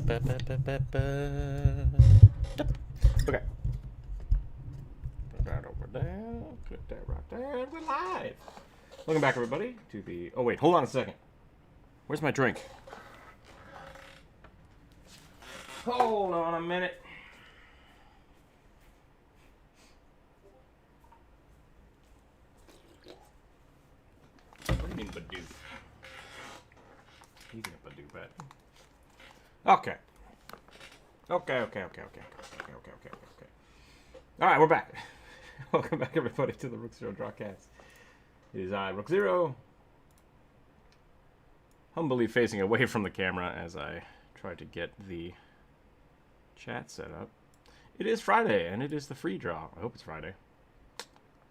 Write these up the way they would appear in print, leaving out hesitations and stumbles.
Okay. Put that over there. Put that right there. We're live. Welcome back, everybody, to the... Oh, wait. Hold on a second. Where's my drink? Hold on a minute. What do you mean, Badoo? He's gonna Badoo bet. Okay. Okay. All right, we're back. Welcome back, everybody, to the Rookzer0 Drawcast. It is I, Rookzer0, humbly facing away from the camera as I try to get the chat set up. It is Friday, and it is the free draw. I hope it's Friday.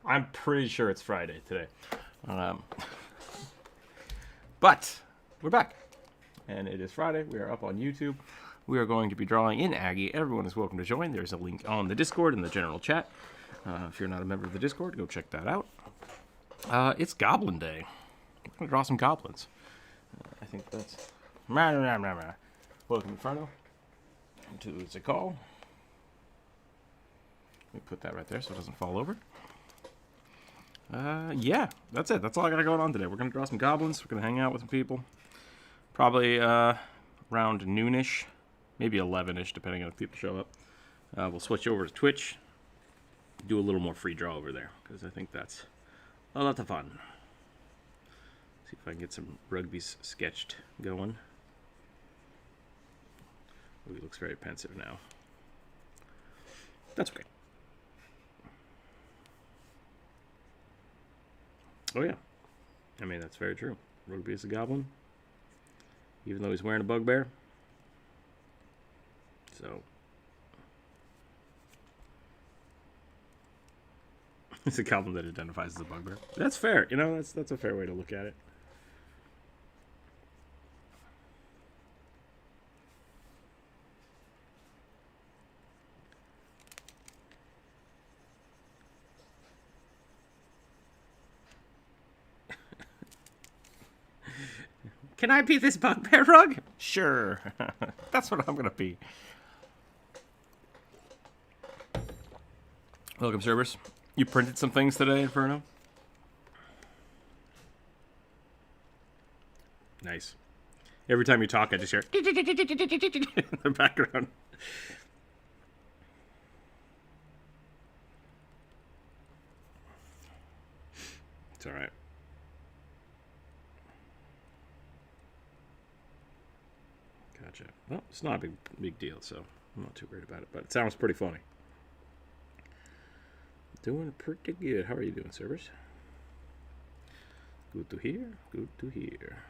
I'm pretty sure it's Friday today. But we're back, and it is Friday. We are up on YouTube. We are going to be drawing in Aggie. Everyone is welcome to join. There's a link on the Discord in the general chat. If you're not a member of the Discord, go check that out. It's Goblin Day. We're going to draw some goblins. I think that's... Welcome, Inferno, to the call. Let me put that right there so it doesn't fall over. Yeah, that's it. That's all I got going on today. We're going to draw some goblins. We're going to hang out with some people. Probably around noonish. Maybe 11-ish, depending on if people show up. We'll switch over to Twitch. Do a little more free draw over there, because I think that's a lot of fun. See if I can get some rugbies sketched going. Oh, he looks very pensive now. That's okay. Oh, yeah. I mean, that's very true. Rugby is a goblin, even though he's wearing a bugbear. So, it's a goblin that identifies as a bugbear. That's fair. You know, that's a fair way to look at it. Can I be this bugbear rug? Sure. That's what I'm going to be. Welcome, Cerberus. You printed some things today, Inferno? Nice. Every time you talk, I just hear in the background. It's all right. Gotcha. Well, it's not a big deal, so I'm not too worried about it. But it sounds pretty funny. Doing pretty good. How are you doing, Cerberus? Good to hear. Good to hear.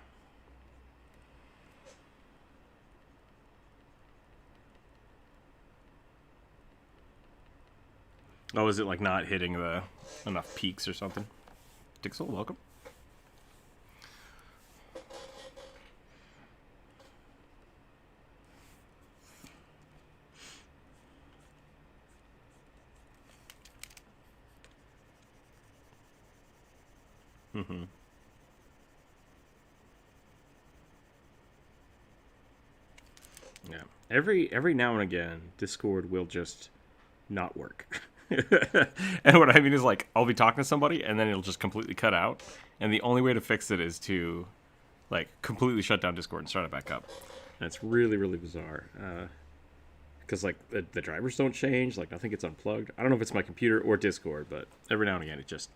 Oh, is it like not hitting the enough peaks or something? Dixel, welcome. Mm-hmm. Yeah. Every now and again, Discord will just not work. And what I mean is, like, I'll be talking to somebody, and then it'll just completely cut out. And the only way to fix it is to, like, completely shut down Discord and start it back up. And it's really, really bizarre. Because, like, the drivers don't change. Like, nothing gets unplugged. I don't know if it's my computer or Discord, but every now and again, it just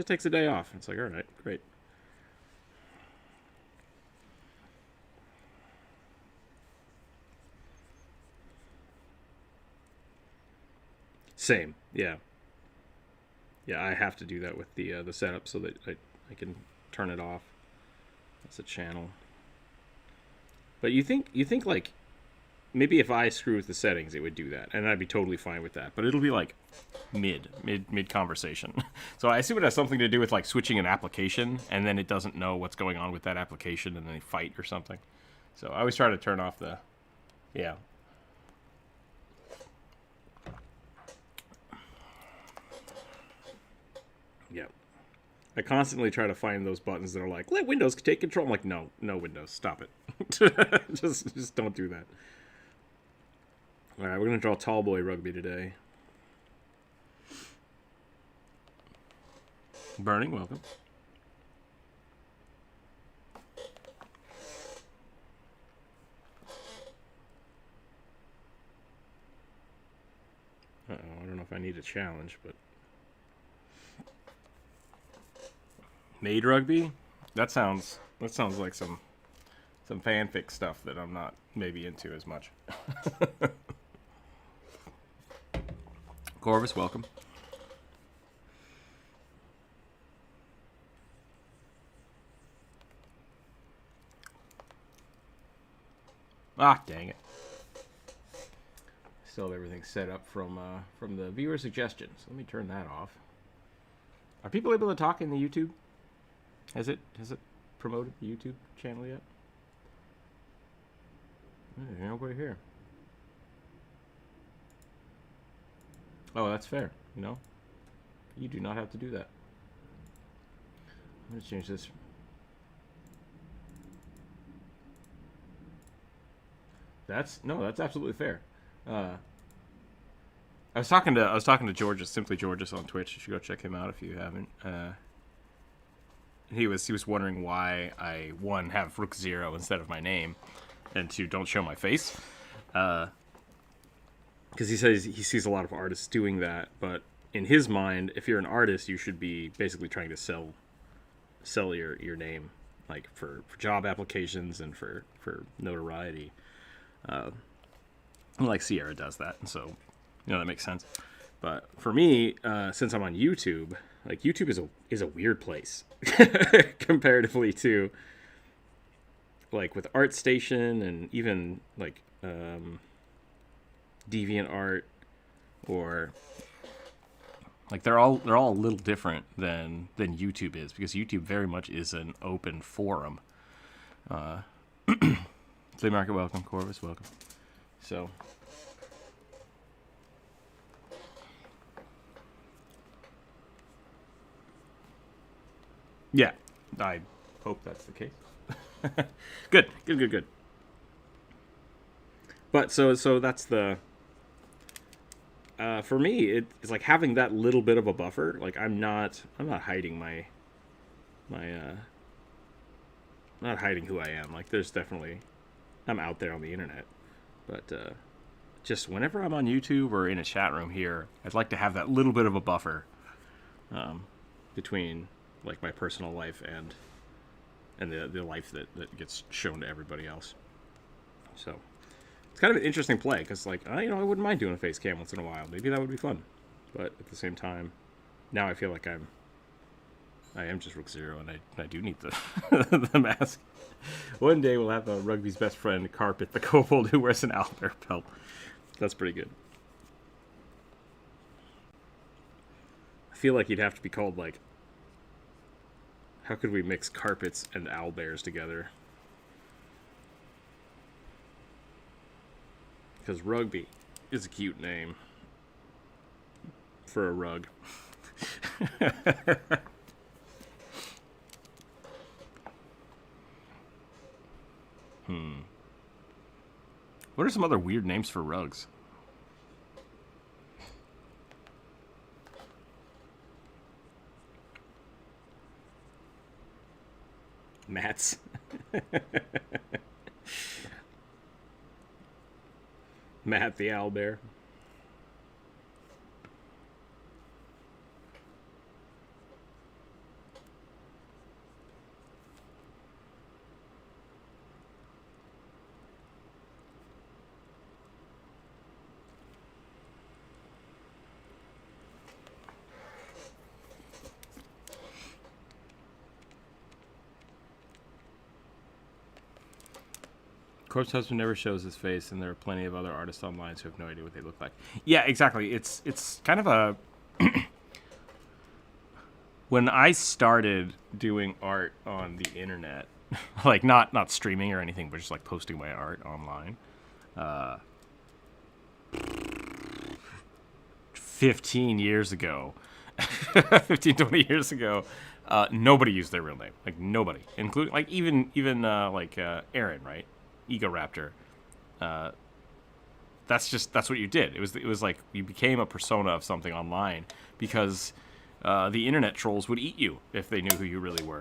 takes a day off. It's like, all right, great. Same, yeah. Yeah, I have to do that with the setup so that I can turn it off. That's a channel. But you think like maybe if I screw with the settings, it would do that, and I'd be totally fine with that. But it'll be like mid conversation. So I assume it has something to do with like switching an application, and then it doesn't know what's going on with that application, and then they fight or something. So I always try to turn off the, yeah. Yeah. I constantly try to find those buttons that are like, let Windows take control. I'm like, no, Windows, stop it. just don't do that. All right, we're gonna draw tall boy rugby today. Burning, welcome. Uh-oh, I don't know if I need a challenge, but made rugby? That sounds like some fanfic stuff that I'm not maybe into as much. Corvus, welcome. Ah, dang it. Still have everything set up from the viewer suggestions. Let me turn that off. Are people able to talk in the YouTube? Has it promoted the YouTube channel yet? There's nobody here. Oh, that's fair. You know, you do not have to do that. I'm gonna change this. That's absolutely fair. I was talking to Georges, Simply Georges on Twitch. You should go check him out if you haven't. He was wondering why I, one, have Rookzer0 instead of my name, and two, don't show my face. Because he says he sees a lot of artists doing that, but in his mind, if you're an artist, you should be basically trying to sell your name, like for job applications and for notoriety. Like Sierra does that, and so that makes sense. But for me, since I'm on YouTube, like YouTube is a weird place comparatively to like with ArtStation and even like DeviantArt, or like they're all a little different than YouTube is, because YouTube very much is an open forum. Flea Market, welcome. Corvus, welcome. So, yeah, I hope that's the case. Good. But so that's the. For me, it's like having that little bit of a buffer. Like I'm not hiding not hiding who I am. Like there's definitely, I'm out there on the internet, but just whenever I'm on YouTube or in a chat room here, I'd like to have that little bit of a buffer between like my personal life and the life that gets shown to everybody else. So it's kind of an interesting play, because like I wouldn't mind doing a face cam once in a while. Maybe that would be fun, but at the same time, now I feel like I am just Rookzer0, and I do need the the mask. One day we'll have rugby's best friend Carpet, the kobold who wears an owlbear pelt. That's pretty good. I feel like he'd have to be called like, how could we mix carpets and owlbears together? Because rugby is a cute name for a rug. What are some other weird names for rugs? Mats. Matt the owlbear. Corpse Husband never shows his face, and there are plenty of other artists online who have no idea what they look like. Yeah, exactly. It's kind of a... When I started doing art on the internet, like not streaming or anything, but just like posting my art online, 15 years ago, 15, 20 years ago, nobody used their real name. Like nobody, including like even Aaron, right? Ego Raptor. that's what you did. It was like you became a persona of something online because the internet trolls would eat you if they knew who you really were.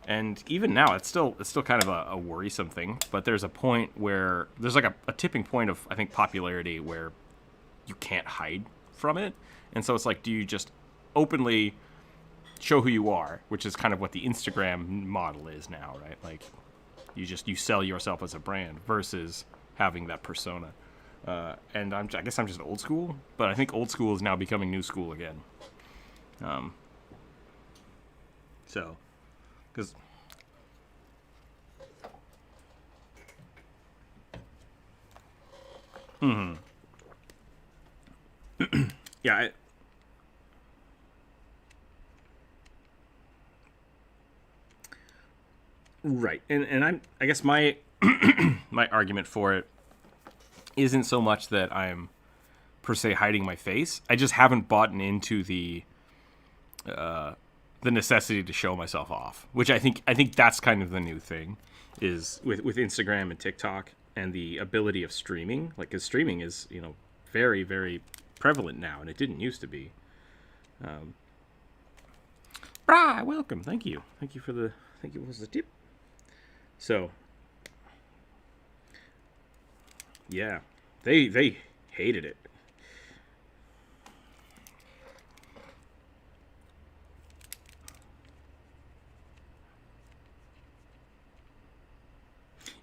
And even now, it's still kind of a worrisome thing. But there's a point where there's like a tipping point of, I think, popularity where you can't hide from it. And so it's like, do you just openly show who you are, which is kind of what the Instagram model is now, right? Like you sell yourself as a brand versus having that persona. And I guess I'm just old school, but I think old school is now becoming new school again. So, because yeah, right, and I guess my my argument for it isn't so much that I'm per se hiding my face. I just haven't bought into the necessity to show myself off, which I think that's kind of the new thing is with Instagram and TikTok and the ability of streaming. Like, because streaming is, you know, very, very prevalent now, and it didn't used to be. Welcome. Thank you for the was the tip. So yeah, they hated it.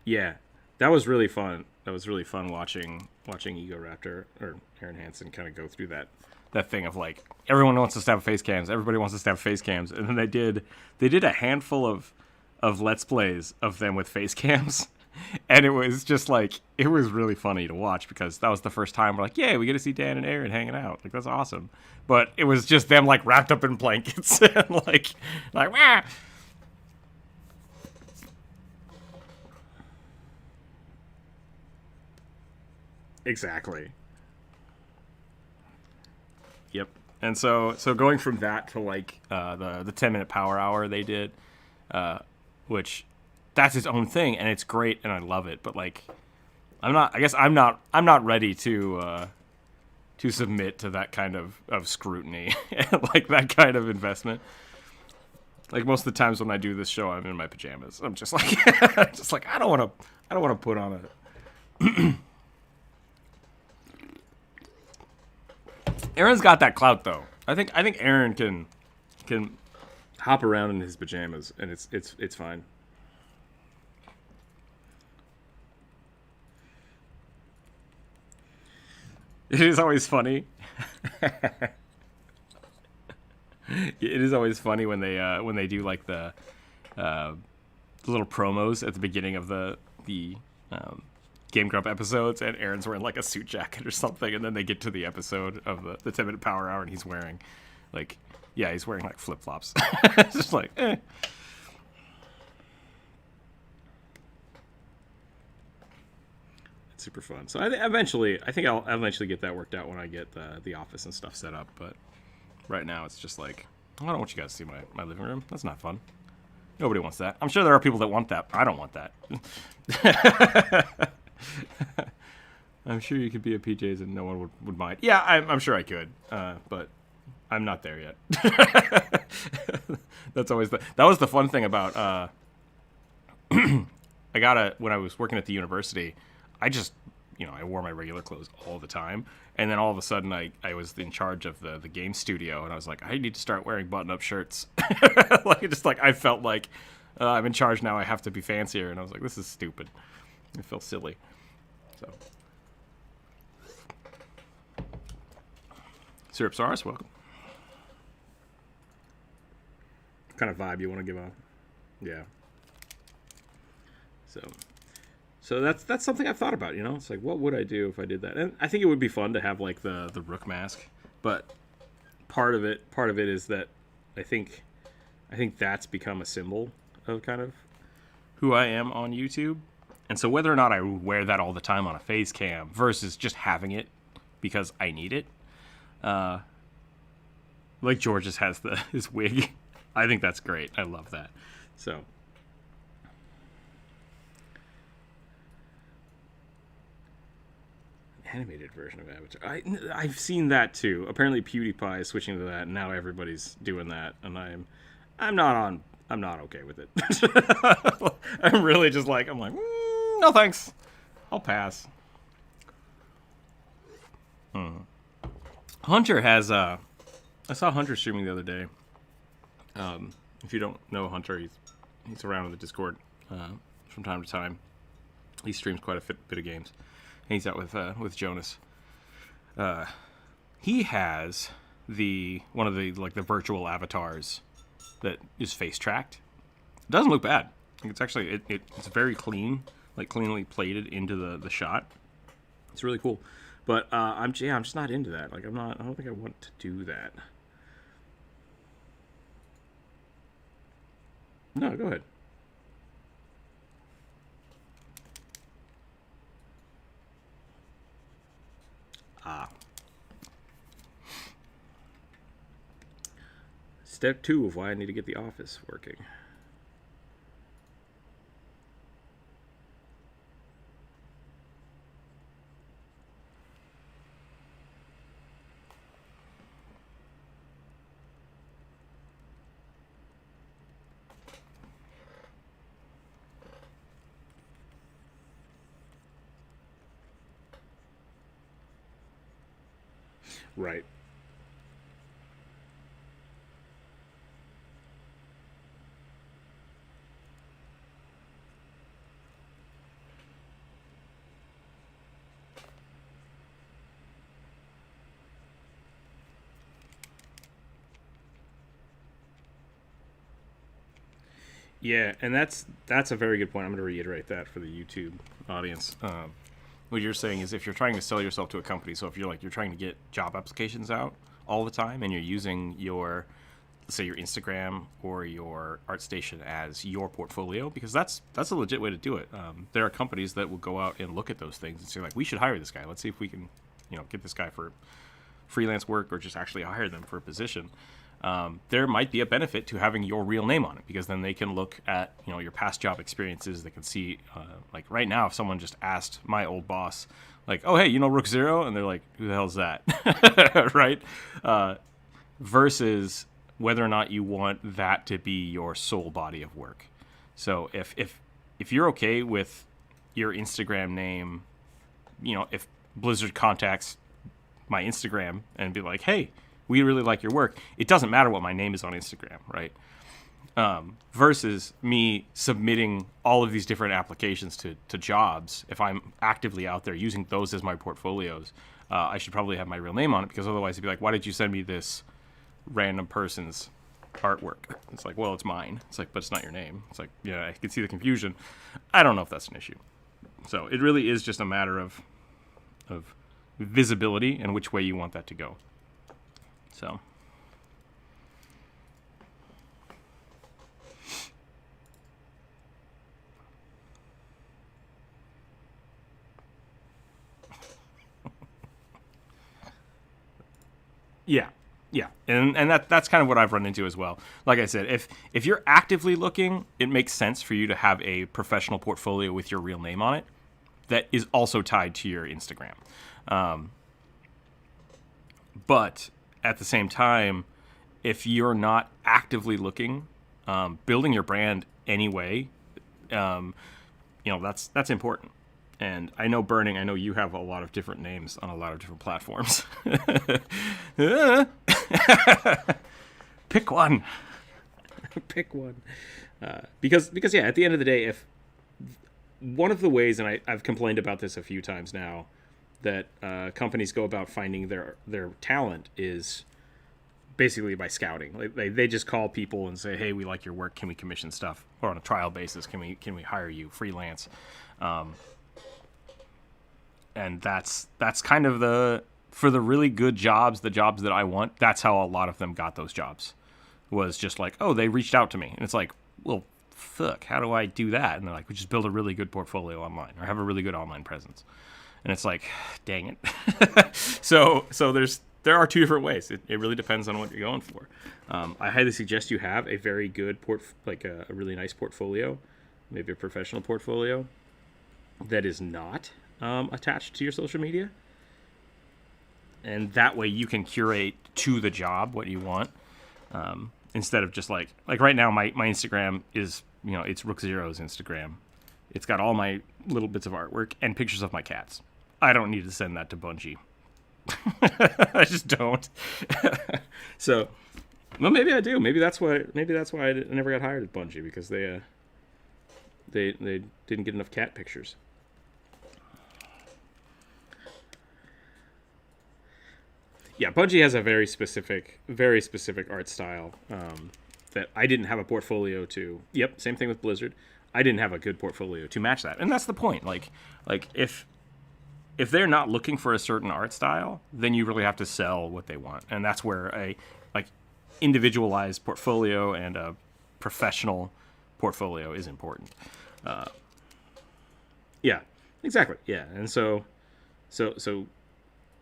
Yeah, that was really fun. That was really fun watching Ego Raptor or Aaron Hansen kind of go through that thing of like everyone wants us to have face cams, everybody wants us to have face cams, and then they did a handful of Let's Plays of them with face cams, and it was just like it was really funny to watch because that was the first time we're like, yeah, we get to see Dan and Aaron hanging out, like that's awesome. But it was just them like wrapped up in blankets and like wah! Exactly. Yep. And so going from that to like the 10-minute power hour they did, which that's its own thing and it's great and I love it. But like, I'm not ready to submit to that kind of scrutiny, like that kind of investment. Like most of the times when I do this show, I'm in my pajamas. I'm just like, I don't want to put on a. Aaron's got that clout though. I think Aaron can hop around in his pajamas and it's fine. It is always funny. It is always funny when they do like the little promos at the beginning of the Game Grump episodes, and Aaron's wearing like a suit jacket or something, and then they get to the episode of the 10-minute power hour, and he's wearing like flip flops. It's just like, eh. It's super fun. So I think I'll eventually get that worked out when I get the office and stuff set up. But right now it's just like, I don't want you guys to see my living room. That's not fun. Nobody wants that. I'm sure there are people that want that. I don't want that. I'm sure you could be at PJ's and no one would mind. Yeah, I'm sure I could, but I'm not there yet. That was the fun thing about when I was working at the university, I just, I wore my regular clothes all the time, and then all of a sudden I was in charge of the game studio, and I was like, I need to start wearing button-up shirts. I felt like I'm in charge now, I have to be fancier, and I was like, this is stupid. It felt silly. So, Syrup Saurus, welcome. What kind of vibe you want to give off? Yeah. So that's something I've thought about. It's like, what would I do if I did that? And I think it would be fun to have like the Rook mask, but part of it is that I think that's become a symbol of kind of who I am on YouTube. And so whether or not I wear that all the time on a face cam versus just having it because I need it, like George just has his wig. I think that's great. I love that. So, animated version of Avatar. I've seen that too. Apparently PewDiePie is switching to that, and now everybody's doing that, and I'm not okay with it. I'm really just like, no thanks. I'll pass. Hunter has I saw Hunter streaming the other day. If you don't know Hunter, he's around in the Discord from time to time. He streams quite a bit of games. And he's out with Jonas. He has one of the virtual avatars that is face tracked. It doesn't look bad. It's actually it's very clean, like cleanly plated into the shot. It's really cool. But I'm just not into that. Like I don't think I want to do that. No, go ahead. Step 2 of why I need to get the office working. Right. Yeah, and that's a very good point. I'm going to reiterate that for the YouTube audience. What you're saying is if you're trying to sell yourself to a company, so if you're trying to get job applications out all the time and you're using your, let's say your Instagram or your ArtStation as your portfolio, because that's a legit way to do it. There are companies that will go out and look at those things and say like, we should hire this guy. Let's see if we can, get this guy for freelance work or just actually hire them for a position. There might be a benefit to having your real name on it, because then they can look at your past job experiences. They can see like right now, if someone just asked my old boss like, oh hey, Rookzer0, and they're like, who the hell is that? Right? Versus whether or not you want that to be your sole body of work. So if you're okay with your Instagram name, if Blizzard contacts my Instagram and be like, hey, we really like your work, it doesn't matter what my name is on Instagram, right? Versus me submitting all of these different applications to jobs. If I'm actively out there using those as my portfolios, I should probably have my real name on it, because otherwise it'd be like, why did you send me this random person's artwork? It's like, well, it's mine. It's like, but it's not your name. It's like, yeah, I can see the confusion. I don't know if that's an issue. So it really is just a matter of visibility and which way you want that to go. So. Yeah, and that's kind of what I've run into as well. Like I said, if you're actively looking, it makes sense for you to have a professional portfolio with your real name on it that is also tied to your Instagram. But at the same time, if you're not actively looking, building your brand anyway, that's important. And I know Burning, I know you have a lot of different names on a lot of different platforms. Pick one. Pick one. Because yeah, at the end of the day, if one of the ways, and I've complained about this a few times now, that companies go about finding their talent is basically by scouting. Like they just call people and say, hey, we like your work, can we commission stuff? Or on a trial basis, can we hire you freelance? And that's kind of for the really good jobs, the jobs that I want, that's how a lot of them got those jobs. Was just like, oh, they reached out to me. And it's like, well, fuck, how do I do that? And they're like, we just build a really good portfolio online or have a really good online presence. And it's like, dang it. So there are two different ways. It really depends on what you're going for. I highly suggest you have a very good a really nice portfolio, maybe a professional portfolio that is not attached to your social media. and that way you can curate to the job what you want, instead of just like right now my Instagram is, it's Rookzer0's Instagram. It's got all my little bits of artwork and pictures of my cats. I don't need to send that to Bungie. I just don't. So, well, maybe I do. Maybe that's why I never got hired at Bungie, because they didn't get enough cat pictures. Yeah, Bungie has a very specific art style that I didn't have a portfolio to. Yep, same thing with Blizzard. I didn't have a good portfolio to match that, and that's the point. Like if they're not looking for a certain art style, then you really have to sell what they want, and that's where a individualized portfolio and a professional portfolio is important. Yeah, exactly. Yeah, and so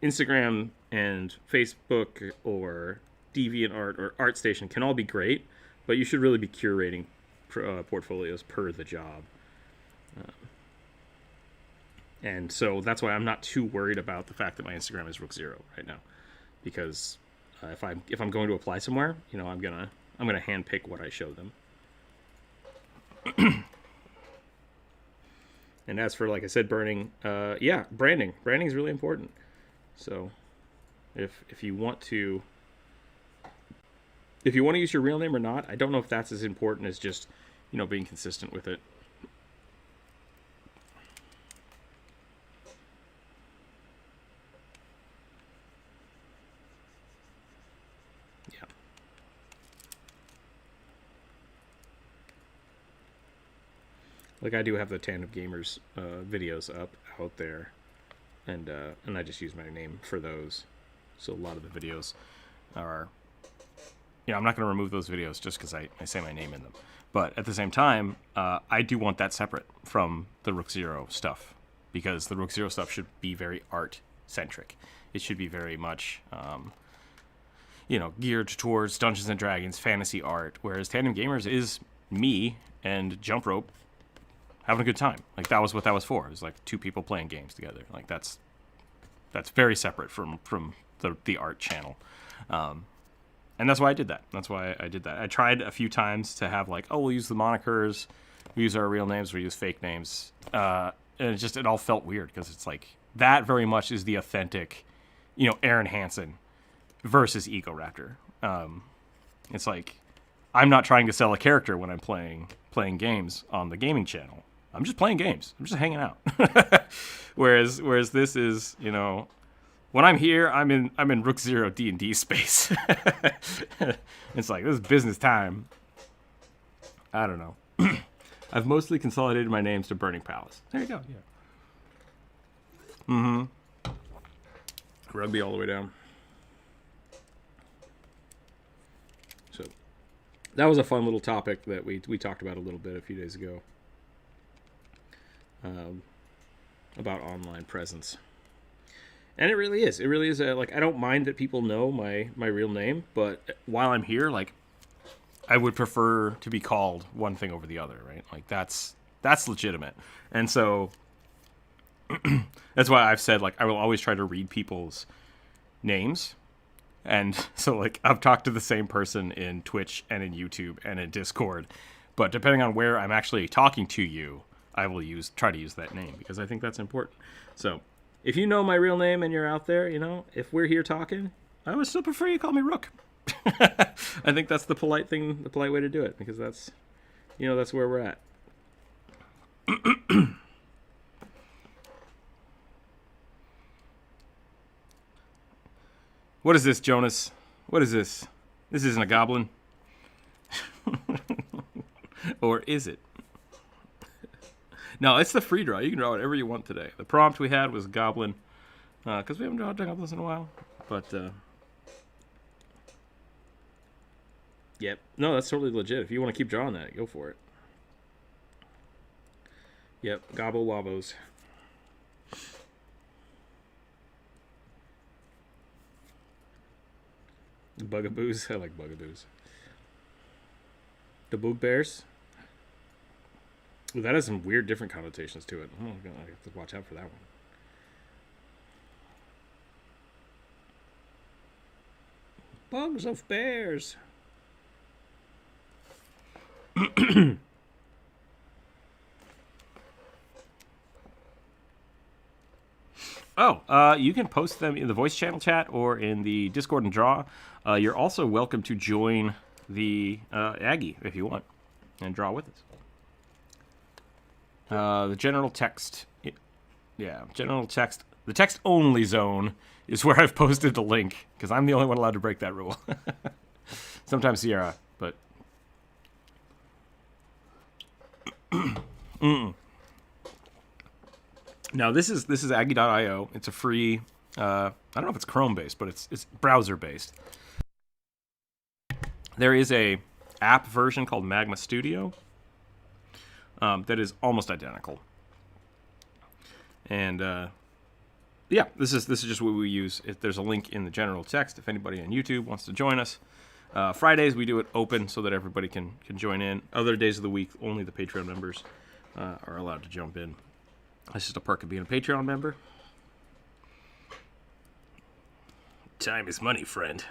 Instagram and Facebook or DeviantArt or ArtStation can all be great, but you should really be curating portfolios per the job. And so that's why I'm not too worried about the fact that my Instagram is Rook0 right now, because if I'm going to apply somewhere, I'm gonna handpick what I show them. And as for, like I said, branding is really important. So if you want to use your real name or not, I don't know if that's as important as just being consistent with it. Yeah. Like, I do have the Tandem Gamers videos out there, and I just use my name for those. So a lot of the videos are, I'm not going to remove those videos just because I say my name in them. But at the same time, I do want that separate from the Rook0 stuff, because the Rook0 stuff should be very art-centric. It should be very much, geared towards Dungeons & Dragons, fantasy art, whereas Tandem Gamers is me and Jump Rope having a good time. Like, that was what that was for. It was like two people playing games together. Like, that's very separate from the art channel. And that's why I did that. I tried a few times to have we'll use the monikers, we use our real names, we use fake names. And it all felt weird, because it's like, that very much is the authentic, Aaron Hansen versus Ego Raptor. It's like, I'm not trying to sell a character when I'm playing games on the gaming channel. I'm just playing games. I'm just hanging out. whereas this is, when I'm here, I'm in Rook0 D&D space. It's like, this is business time. I don't know. I've mostly consolidated my names to Burning Palace. There you go. Yeah. Mm-hmm. Rugby all the way down. So that was a fun little topic that we talked about a little bit a few days ago. About online presence. And it really is. I don't mind that people know my real name, but while I'm here, I would prefer to be called one thing over the other, right? Like, that's legitimate. And so that's why I've said, I will always try to read people's names. And so, I've talked to the same person in Twitch and in YouTube and in Discord, but depending on where I'm actually talking to you, I will try to use that name, because I think that's important. So if you know my real name and you're out there, if we're here talking, I would still prefer you call me Rook. I think that's the polite way to do it, because that's where we're at. What is this, Jonas? What is this? This isn't a goblin. Or is it? No, it's the free draw. You can draw whatever you want today. The prompt we had was goblin, because we haven't drawn goblins in a while. But, yep. No, that's totally legit. If you want to keep drawing that, go for it. Yep, gobble wobbos. Bugaboos. I like bugaboos. The bugbears. Ooh, that has some weird different connotations to it. I have to watch out for that one. Bugs of bears. Oh, you can post them in the voice channel chat or in the Discord and draw. You're also welcome to join the Aggie if you want and draw with us. The general text, general text. The text only zone is where I've posted the link because I'm the only one allowed to break that rule. Sometimes Sierra, but. Now this is Aggie.io. It's a free. I don't know if it's Chrome based, but it's browser based. There is a app version called Magma Studio that is almost identical. And yeah, this is just what we use. There's a link in the general text if anybody on YouTube wants to join us. Fridays we do it open so that everybody can join in. Other days of the week, only the Patreon members are allowed to jump in. That's just a perk of being a Patreon member. Time is money, friend.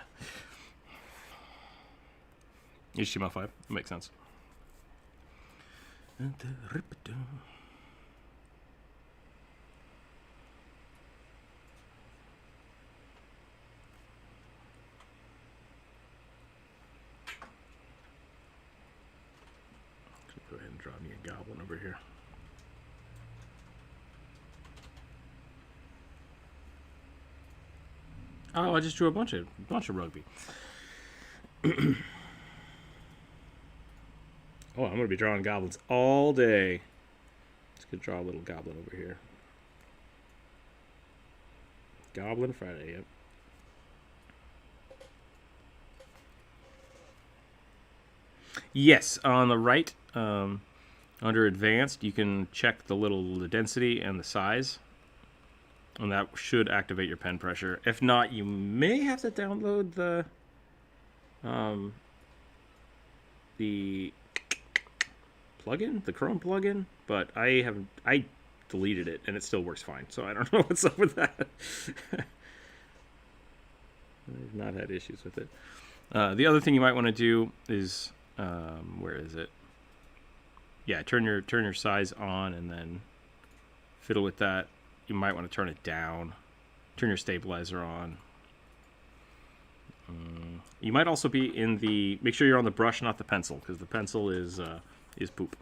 HTML5. That makes sense. Go ahead and draw me a goblin over here. Oh, I just drew a bunch of rugby. Oh, I'm gonna be drawing goblins all day. Let's go draw a little goblin over here. Goblin Friday, yep. Yes, on the right, under advanced, you can check the density and the size. And that should activate your pen pressure. If not, you may have to download the plugin, the Chrome plugin. But I deleted it and it still works fine. So I don't know what's up with that. I've not had issues with it. The other thing you might want to do is where is it? Yeah, turn your size on and then fiddle with that. You might want to turn it down. Turn your stabilizer on. You might also be in the. Make sure you're on the brush, not the pencil, because the pencil is poop.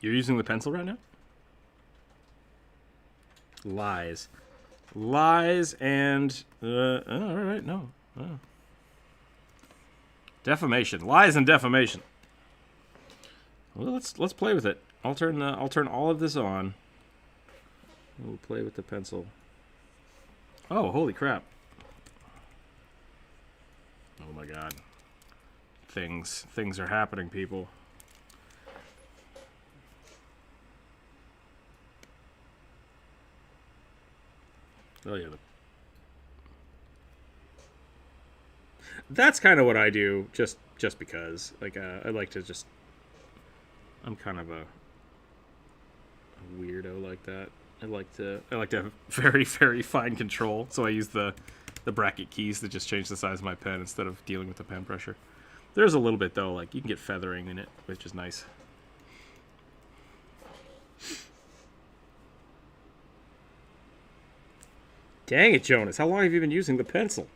You're using the pencil right now? Lies, and all right, no. Defamation, lies, and defamation. Well, let's play with it. I'll turn all of this on. We'll play with the pencil. Oh, holy crap! Oh my God! Things are happening, people. Oh yeah. That's kind of what I do, just because. Like, I like to just. I'm kind of a weirdo like that. I like to have very, very fine control, so I use the bracket keys to just change the size of my pen instead of dealing with the pen pressure. There's a little bit though, like you can get feathering in it, which is nice. Dang it, Jonas! How long have you been using the pencil?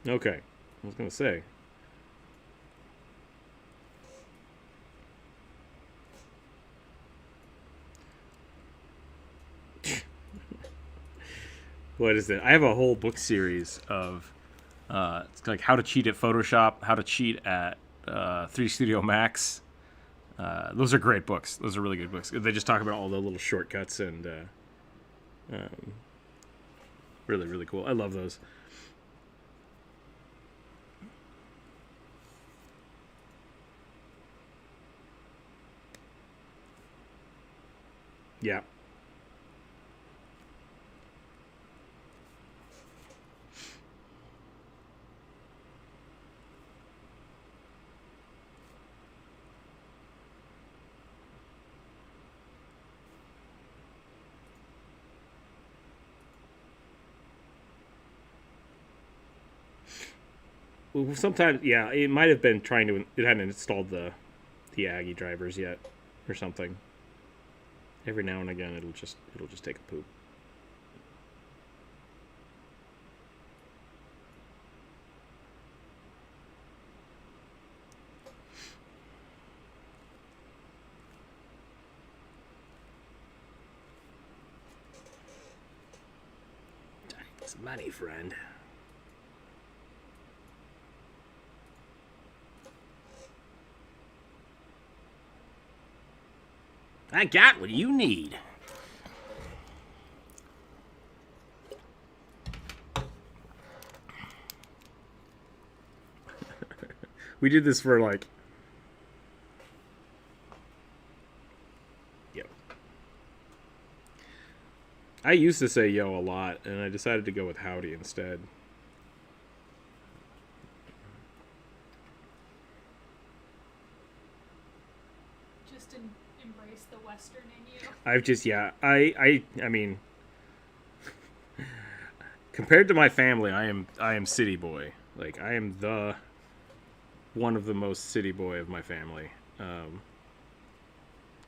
Okay, I was gonna say. What is it? I have a whole book series of it's like how to cheat at Photoshop, how to cheat at 3 Studio Max. Those are great books. Those are really good books. They just talk about all the little shortcuts and really, really cool. I love those. Yeah. Well, sometimes, yeah, it might have been trying to. It hadn't installed the Aggie drivers yet, or something. Every now and again, it'll just take a poop. It's money, friend. I got what you need. We did this for like... Yep. I used to say yo a lot, and I decided to go with howdy instead. Just embrace the Western in you. I've just, yeah, I mean, compared to my family, I am city boy. Like, I am one of the most city boy of my family.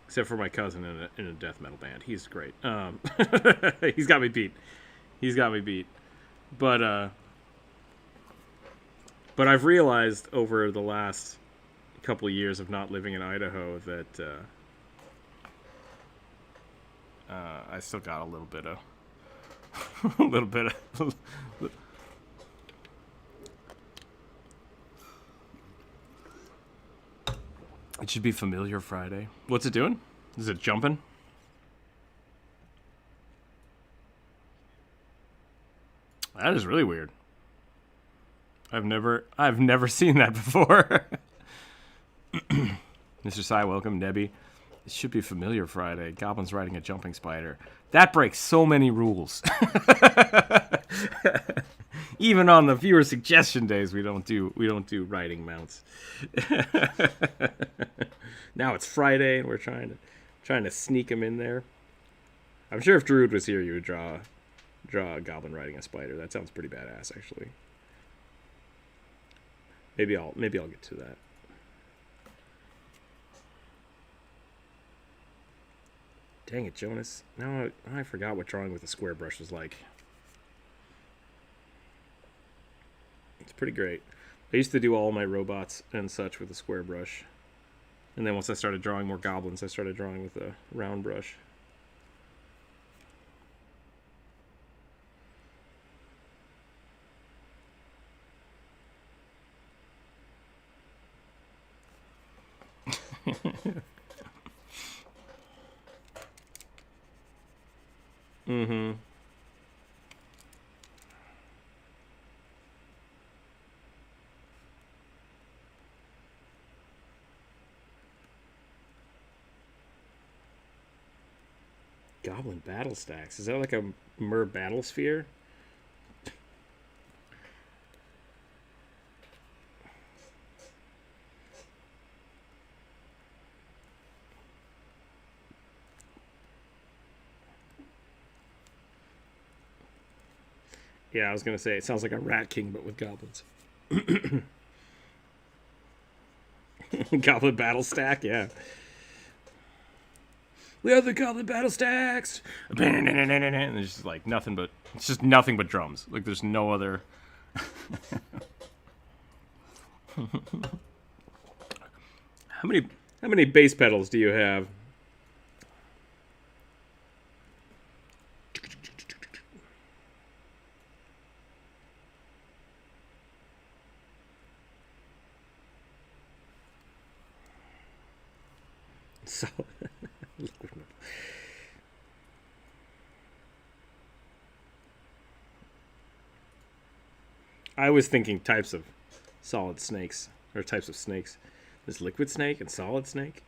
Except for my cousin in a death metal band. He's great. He's got me beat. But I've realized over the last couple of years of not living in Idaho that I still got a little bit of It should be Familiar Friday. What's it doing? Is it jumping? That is really weird. I've never seen that before. Mr. Sai, welcome. Nebby. It should be Familiar Friday. Goblin's riding a jumping spider. That breaks so many rules. Even on the viewer suggestion days, we don't do riding mounts. Now it's Friday, and we're trying to sneak him in there. I'm sure if Druid was here, you would draw a goblin riding a spider. That sounds pretty badass, actually. Maybe I'll get to that. Dang it, Jonas. Now I forgot what drawing with a square brush was like. It's pretty great. I used to do all my robots and such with a square brush. And then once I started drawing more goblins, I started drawing with a round brush. Mm-hmm. Goblin battle stacks. Is that like a Mer battle sphere? Yeah, I was gonna say it sounds like a Rat King, but with goblins. Goblin battle stack, yeah. We have the Goblin battle stacks. And there's just like nothing but drums. Like there's no other. How many bass pedals do you have? So, I was thinking types of solid snakes, or types of snakes. There's liquid snake and solid snake.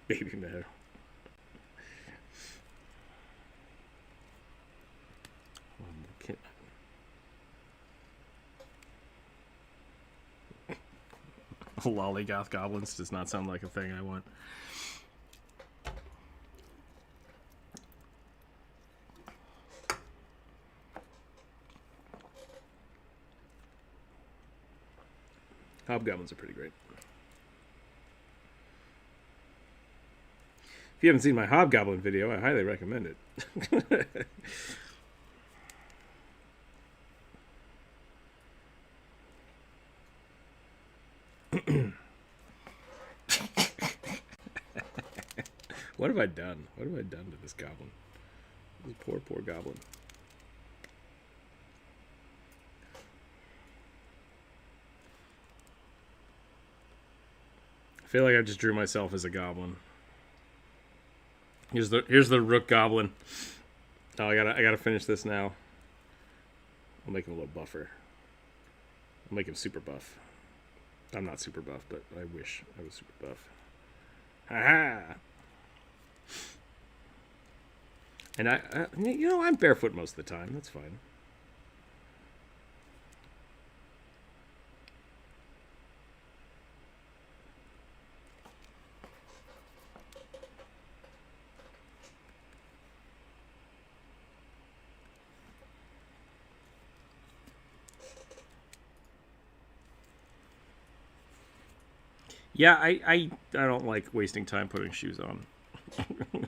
Baby meadow. Lollygoth goblins does not sound like a thing I want. Hobgoblins are pretty great. If you haven't seen my Hobgoblin video, I highly recommend it. What have I done? What have I done to this goblin? This poor, poor goblin. I feel like I just drew myself as a goblin. Here's the Rook Goblin. Oh, I gotta finish this now. I'll make him a little buffer. I'll make him super buff. I'm not super buff, but I wish I was super buff. Ha-ha! And I'm barefoot most of the time. That's fine. Yeah, I don't like wasting time putting shoes on.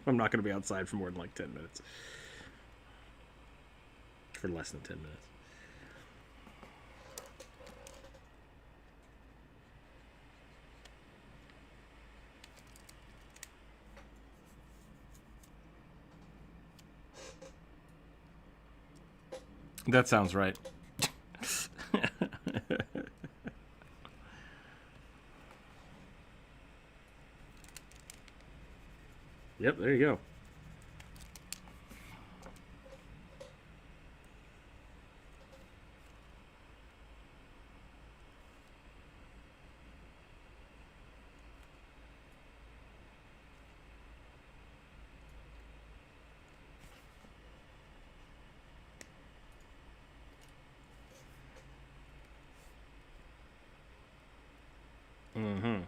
I'm not going to be outside for more than like 10 minutes. For less than 10 minutes. That sounds right. Yep, there you go. Mm-hmm.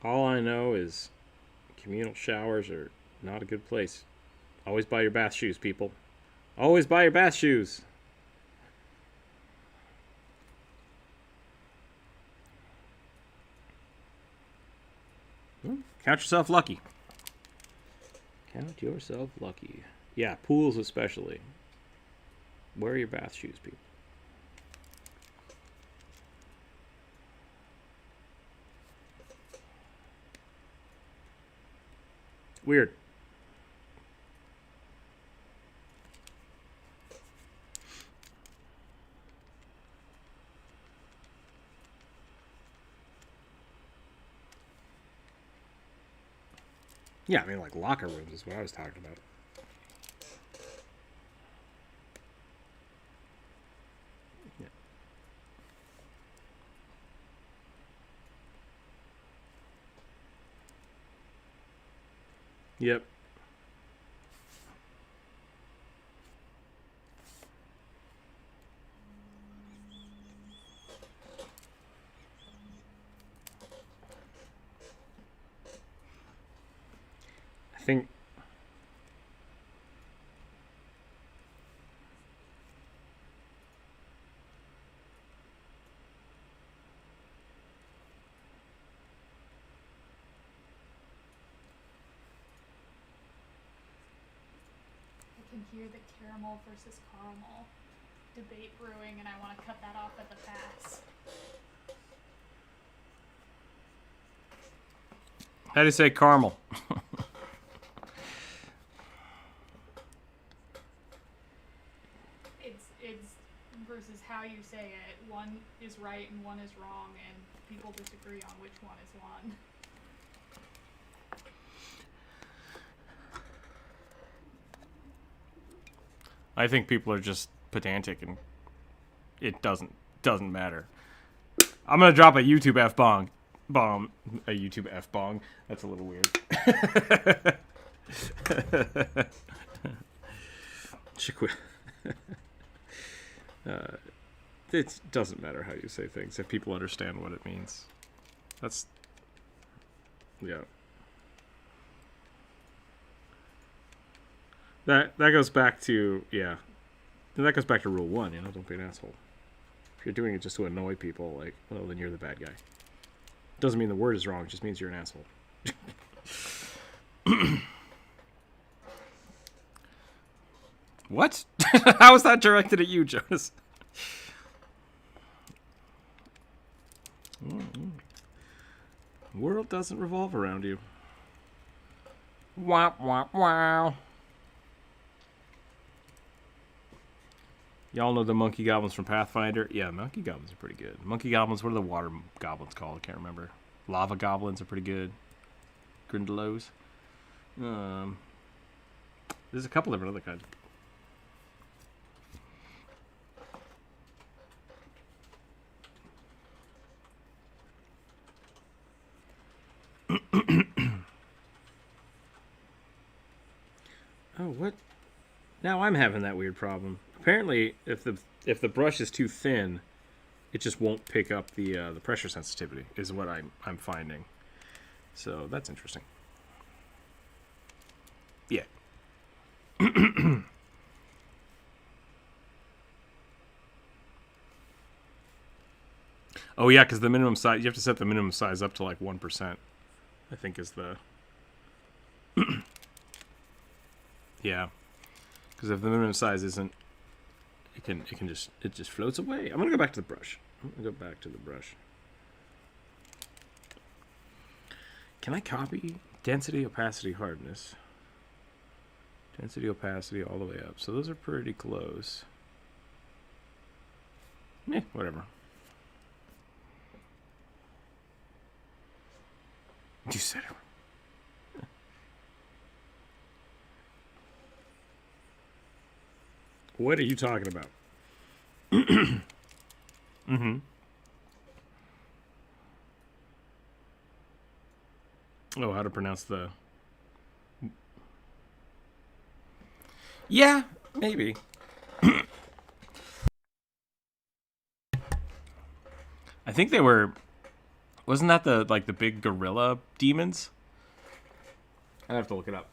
All I know is communal showers are not a good place. Always buy your bath shoes, people. Always buy your bath shoes. Well, count yourself lucky. Count yourself lucky. Yeah, pools especially. Wear your bath shoes, people. Weird. Yeah, I mean, like locker rooms is what I was talking about. Yeah. Yep. I think I can hear the caramel versus caramel debate brewing, and I want to cut that off at the pass. how do you say caramel? It's versus how you say it. One is right and one is wrong, and people disagree on which one is one. I think people are just pedantic, and it doesn't matter. I'm gonna drop a YouTube bomb. A YouTube F bong. That's a little weird. It doesn't matter how you say things if people understand what it means. That's, yeah. That goes back to that goes back to rule 1. Don't be an asshole. If you're doing it just to annoy people, like, well, then you're the bad guy. Doesn't mean the word is wrong. It just means you're an asshole. What? How is that directed at you, Jonas? World doesn't revolve around you. Wow, wow, wow. Y'all know the monkey goblins from Pathfinder? Yeah, monkey goblins are pretty good. Monkey goblins, what are the water goblins called? I can't remember. Lava goblins are pretty good. Grindelows. There's a couple different other kinds. Oh, what? Now I'm having that weird problem. Apparently, if the brush is too thin, it just won't pick up the pressure sensitivity. Is what I'm finding. So that's interesting. Yeah. Oh yeah, because the minimum size, you have to set the minimum size up to like 1%. I think is the. Yeah. Because if the minimum size isn't, it just floats away. I'm gonna go back to the brush. Can I copy density, opacity, hardness? Density, opacity, all the way up. So those are pretty close. Whatever. You said it. What are you talking about? Mm-hmm. Oh, how to pronounce the... Yeah, maybe. I think they were... Wasn't that the big gorilla demons? I'd have to look it up.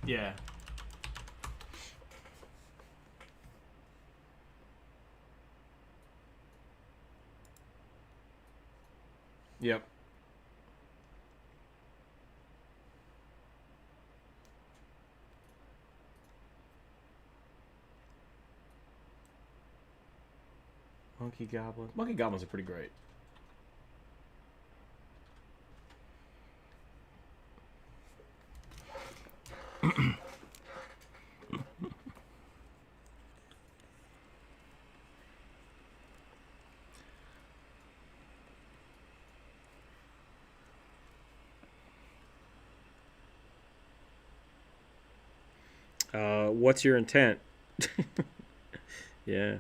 Yeah. Yep. Monkey goblins. Monkey goblins are pretty great. What's your intent? Yeah.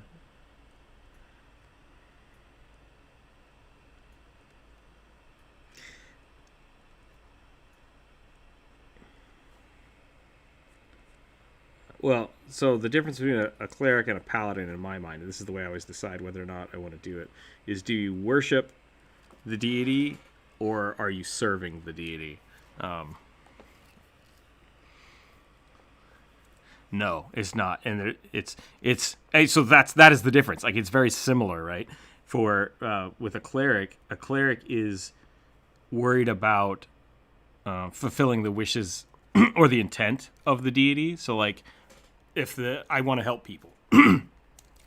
Well, so the difference between a cleric and a paladin in my mind, and this is the way I always decide whether or not I want to do it, is do you worship the deity or are you serving the deity? No, it's not, and it's so that is the difference. Like, it's very similar, right? For with a cleric is worried about fulfilling the wishes or the intent of the deity. So, like, if I want to help people, I'm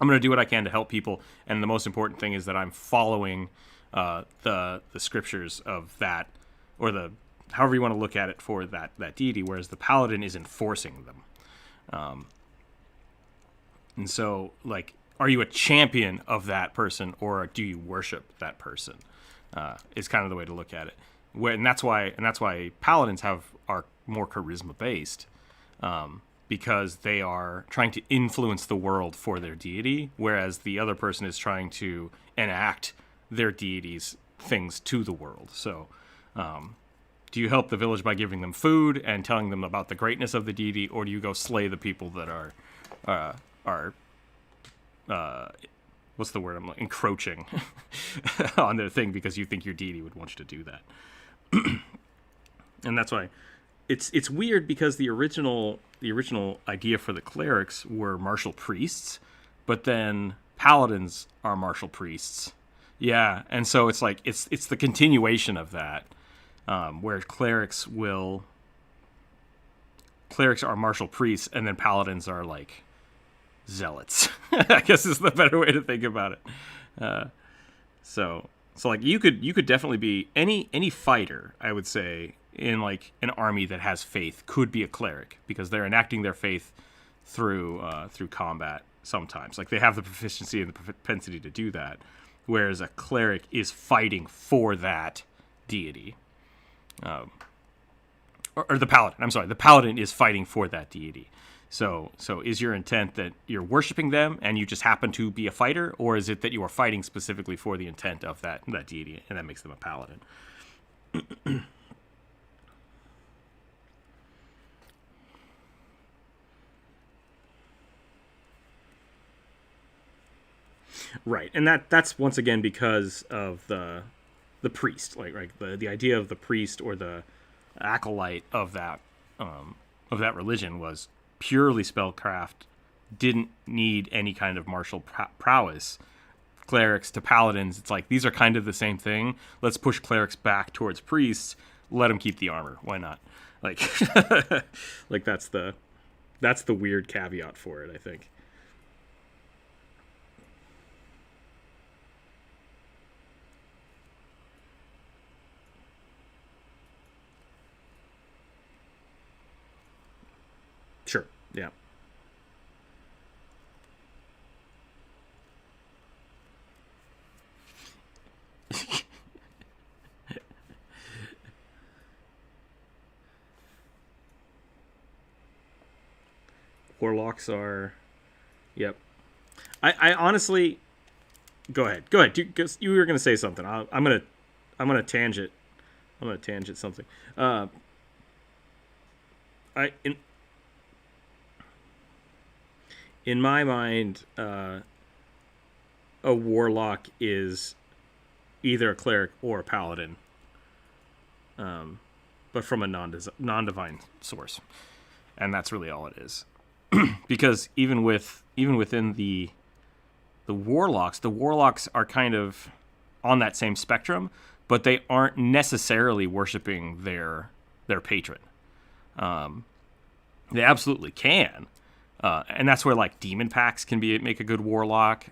going to do what I can to help people, and the most important thing is that I'm following the scriptures of that, or the however you want to look at it for that deity. Whereas the paladin is enforcing them. And so, like, are you a champion of that person or do you worship that person? Is kind of the way to look at it. And that's why paladins are more charisma based, because they are trying to influence the world for their deity, whereas the other person is trying to enact their deity's things to the world. So, do you help the village by giving them food and telling them about the greatness of the deity, or do you go slay the people that are what's the word I'm like, encroaching on their thing because you think your deity would want you to do that? And that's why it's weird, because the original idea for the clerics were martial priests, but then paladins are martial priests. Yeah, and so it's like it's the continuation of that, where clerics are martial priests, and then paladins are like zealots. I guess is the better way to think about it. So like you could definitely be any fighter, I would say, in like an army that has faith could be a cleric, because they're enacting their faith through combat sometimes. Like they have the proficiency and the propensity to do that, whereas a cleric is fighting for that deity. Or the paladin. I'm sorry, the paladin is fighting for that deity. So is your intent that you're worshiping them and you just happen to be a fighter, or is it that you are fighting specifically for the intent of that deity, and that makes them a paladin? Right, and that's once again because of the priest, like the idea of the priest or the acolyte of that religion was purely spellcraft, didn't need any kind of martial prowess. Clerics to paladins, it's like these are kind of the same thing. Let's push clerics back towards priests. Let them keep the armor. Why not? Like, like that's the weird caveat for it, I think. Sure. Yeah. Warlocks are. Yep. I honestly. Go ahead. You were gonna say something. I'm gonna tangent. I'm gonna tangent something. In my mind, a warlock is either a cleric or a paladin, but from a non-divine source, and that's really all it is. Because even within the warlocks are kind of on that same spectrum, but they aren't necessarily worshiping their patron. They absolutely can. And that's where like demon packs can make a good warlock.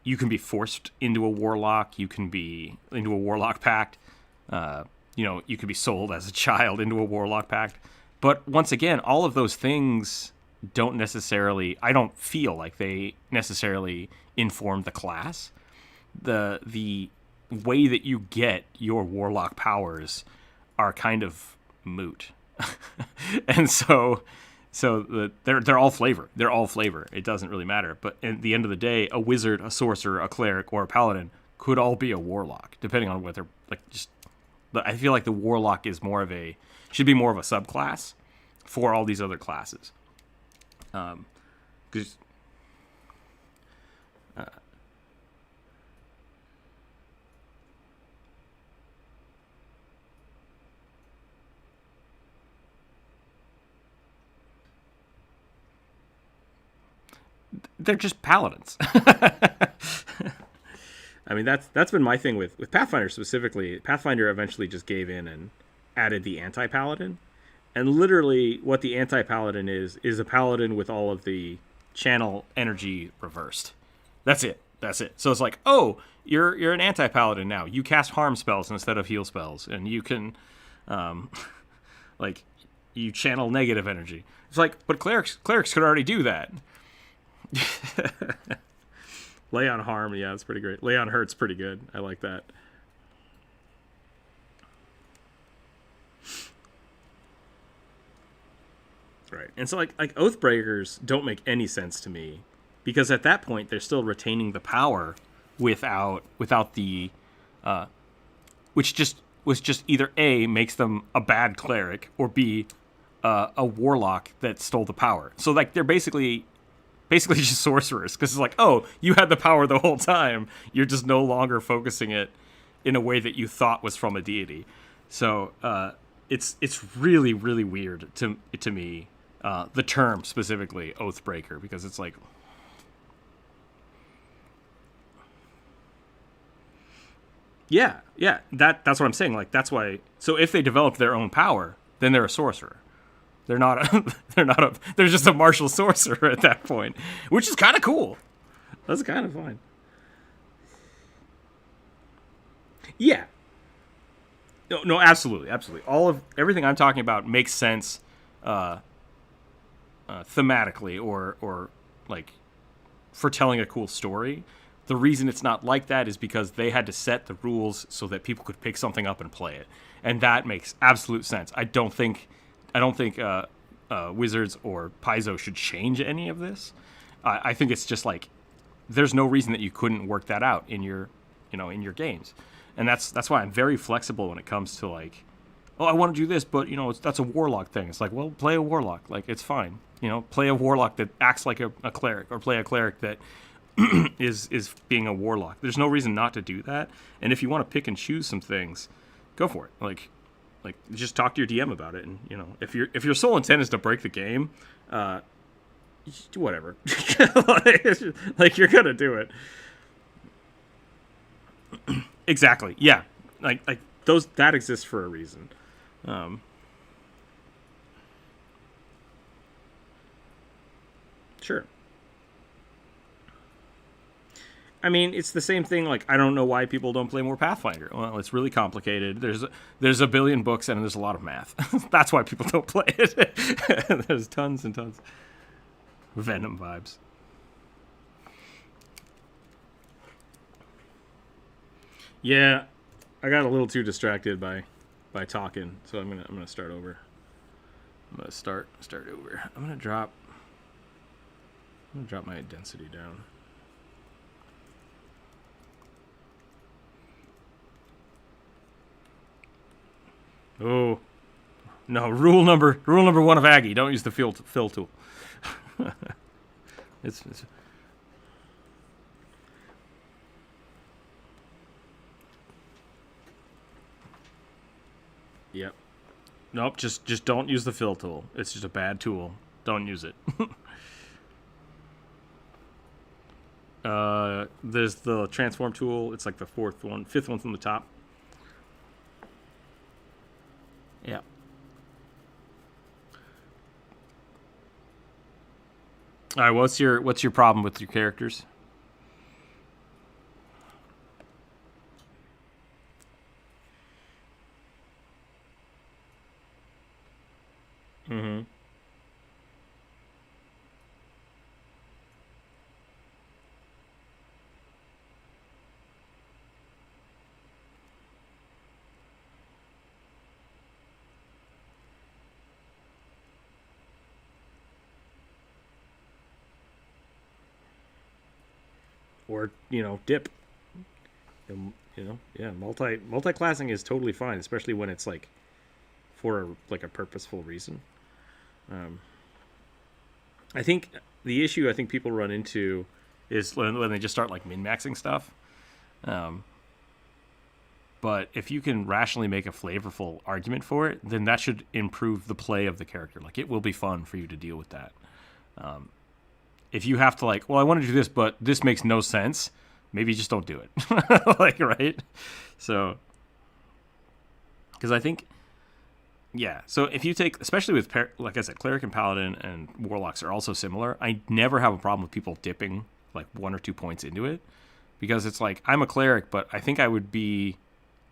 You can be forced into a warlock. You can be into a warlock pact. You could be sold as a child into a warlock pact. But once again, all of those things I don't feel like they necessarily inform the class. The way that you get your warlock powers are kind of moot. And so they're all flavor. They're all flavor. It doesn't really matter. But at the end of the day, a wizard, a sorcerer, a cleric, or a paladin could all be a warlock, depending on whether I feel like the warlock is should be more of a subclass for all these other classes. They're just paladins. I mean, that's been my thing with Pathfinder specifically. Pathfinder eventually just gave in and added the anti-paladin. And literally what the anti-paladin is a paladin with all of the channel energy reversed. That's it. So it's like, oh, you're an anti-paladin now. You cast harm spells instead of heal spells. And you can, you channel negative energy. It's like, but clerics could already do that. Lay on harm, yeah, that's pretty great. Lay on hurt's pretty good. I like that. Right. And so like Oathbreakers don't make any sense to me, because at that point they're still retaining the power without the which just was just either A, makes them a bad cleric, or B, a warlock that stole the power. So like they're basically just sorcerers, because it's like, oh, you had the power the whole time. You're just no longer focusing it in a way that you thought was from a deity. So it's really, really weird to me, the term specifically Oathbreaker, because it's like, yeah, that's what I'm saying. Like that's why. So if they develop their own power, then they're a sorcerer. They're not they're just a martial sorcerer at that point, which is kind of cool. That's kind of fun. Yeah. No, absolutely. Everything I'm talking about makes sense, thematically, or like for telling a cool story. The reason it's not like that is because they had to set the rules so that people could pick something up and play it, and that makes absolute sense. I don't think Wizards or Paizo should change any of this. I think it's just like there's no reason that you couldn't work that out in your games, and that's why I'm very flexible when it comes to like, oh, I want to do this, but that's a warlock thing. It's like, well, play a warlock, like it's fine. Play a warlock that acts like a cleric, or play a cleric that is being a warlock. There's no reason not to do that. And if you want to pick and choose some things, go for it. Like just talk to your DM about it, and if your sole intent is to break the game, whatever. like you're gonna do it. Exactly. Yeah. Like those that exists for a reason. Sure. I mean, it's the same thing. Like, I don't know why people don't play more Pathfinder. Well, it's really complicated. There's a billion books and there's a lot of math. That's why people don't play it. There's tons and tons. Venom vibes. Yeah, I got a little too distracted by talking, so I'm gonna start over. I'm gonna start over. I'm gonna drop my density down. Oh, no! Rule number one of Aggie: don't use the fill tool. it's Yep. Nope. Just don't use the fill tool. It's just a bad tool. Don't use it. There's the transform tool. It's like the fifth one from the top. Yeah. All right. What's your problem with your characters? Mm-hmm. Or dip. Yeah. Multi-classing is totally fine, especially when it's like for a purposeful reason. I think the issue people run into is when they just start like min-maxing stuff. But if you can rationally make a flavorful argument for it, then that should improve the play of the character. Like, it will be fun for you to deal with that. If you have to I want to do this, but this makes no sense, maybe just don't do it. Right? So, because I think, yeah. So if you take, especially with, like I said, Cleric and Paladin and Warlocks are also similar. I never have a problem with people dipping like 1 or 2 points into it, because it's like, I'm a Cleric, but I think I would be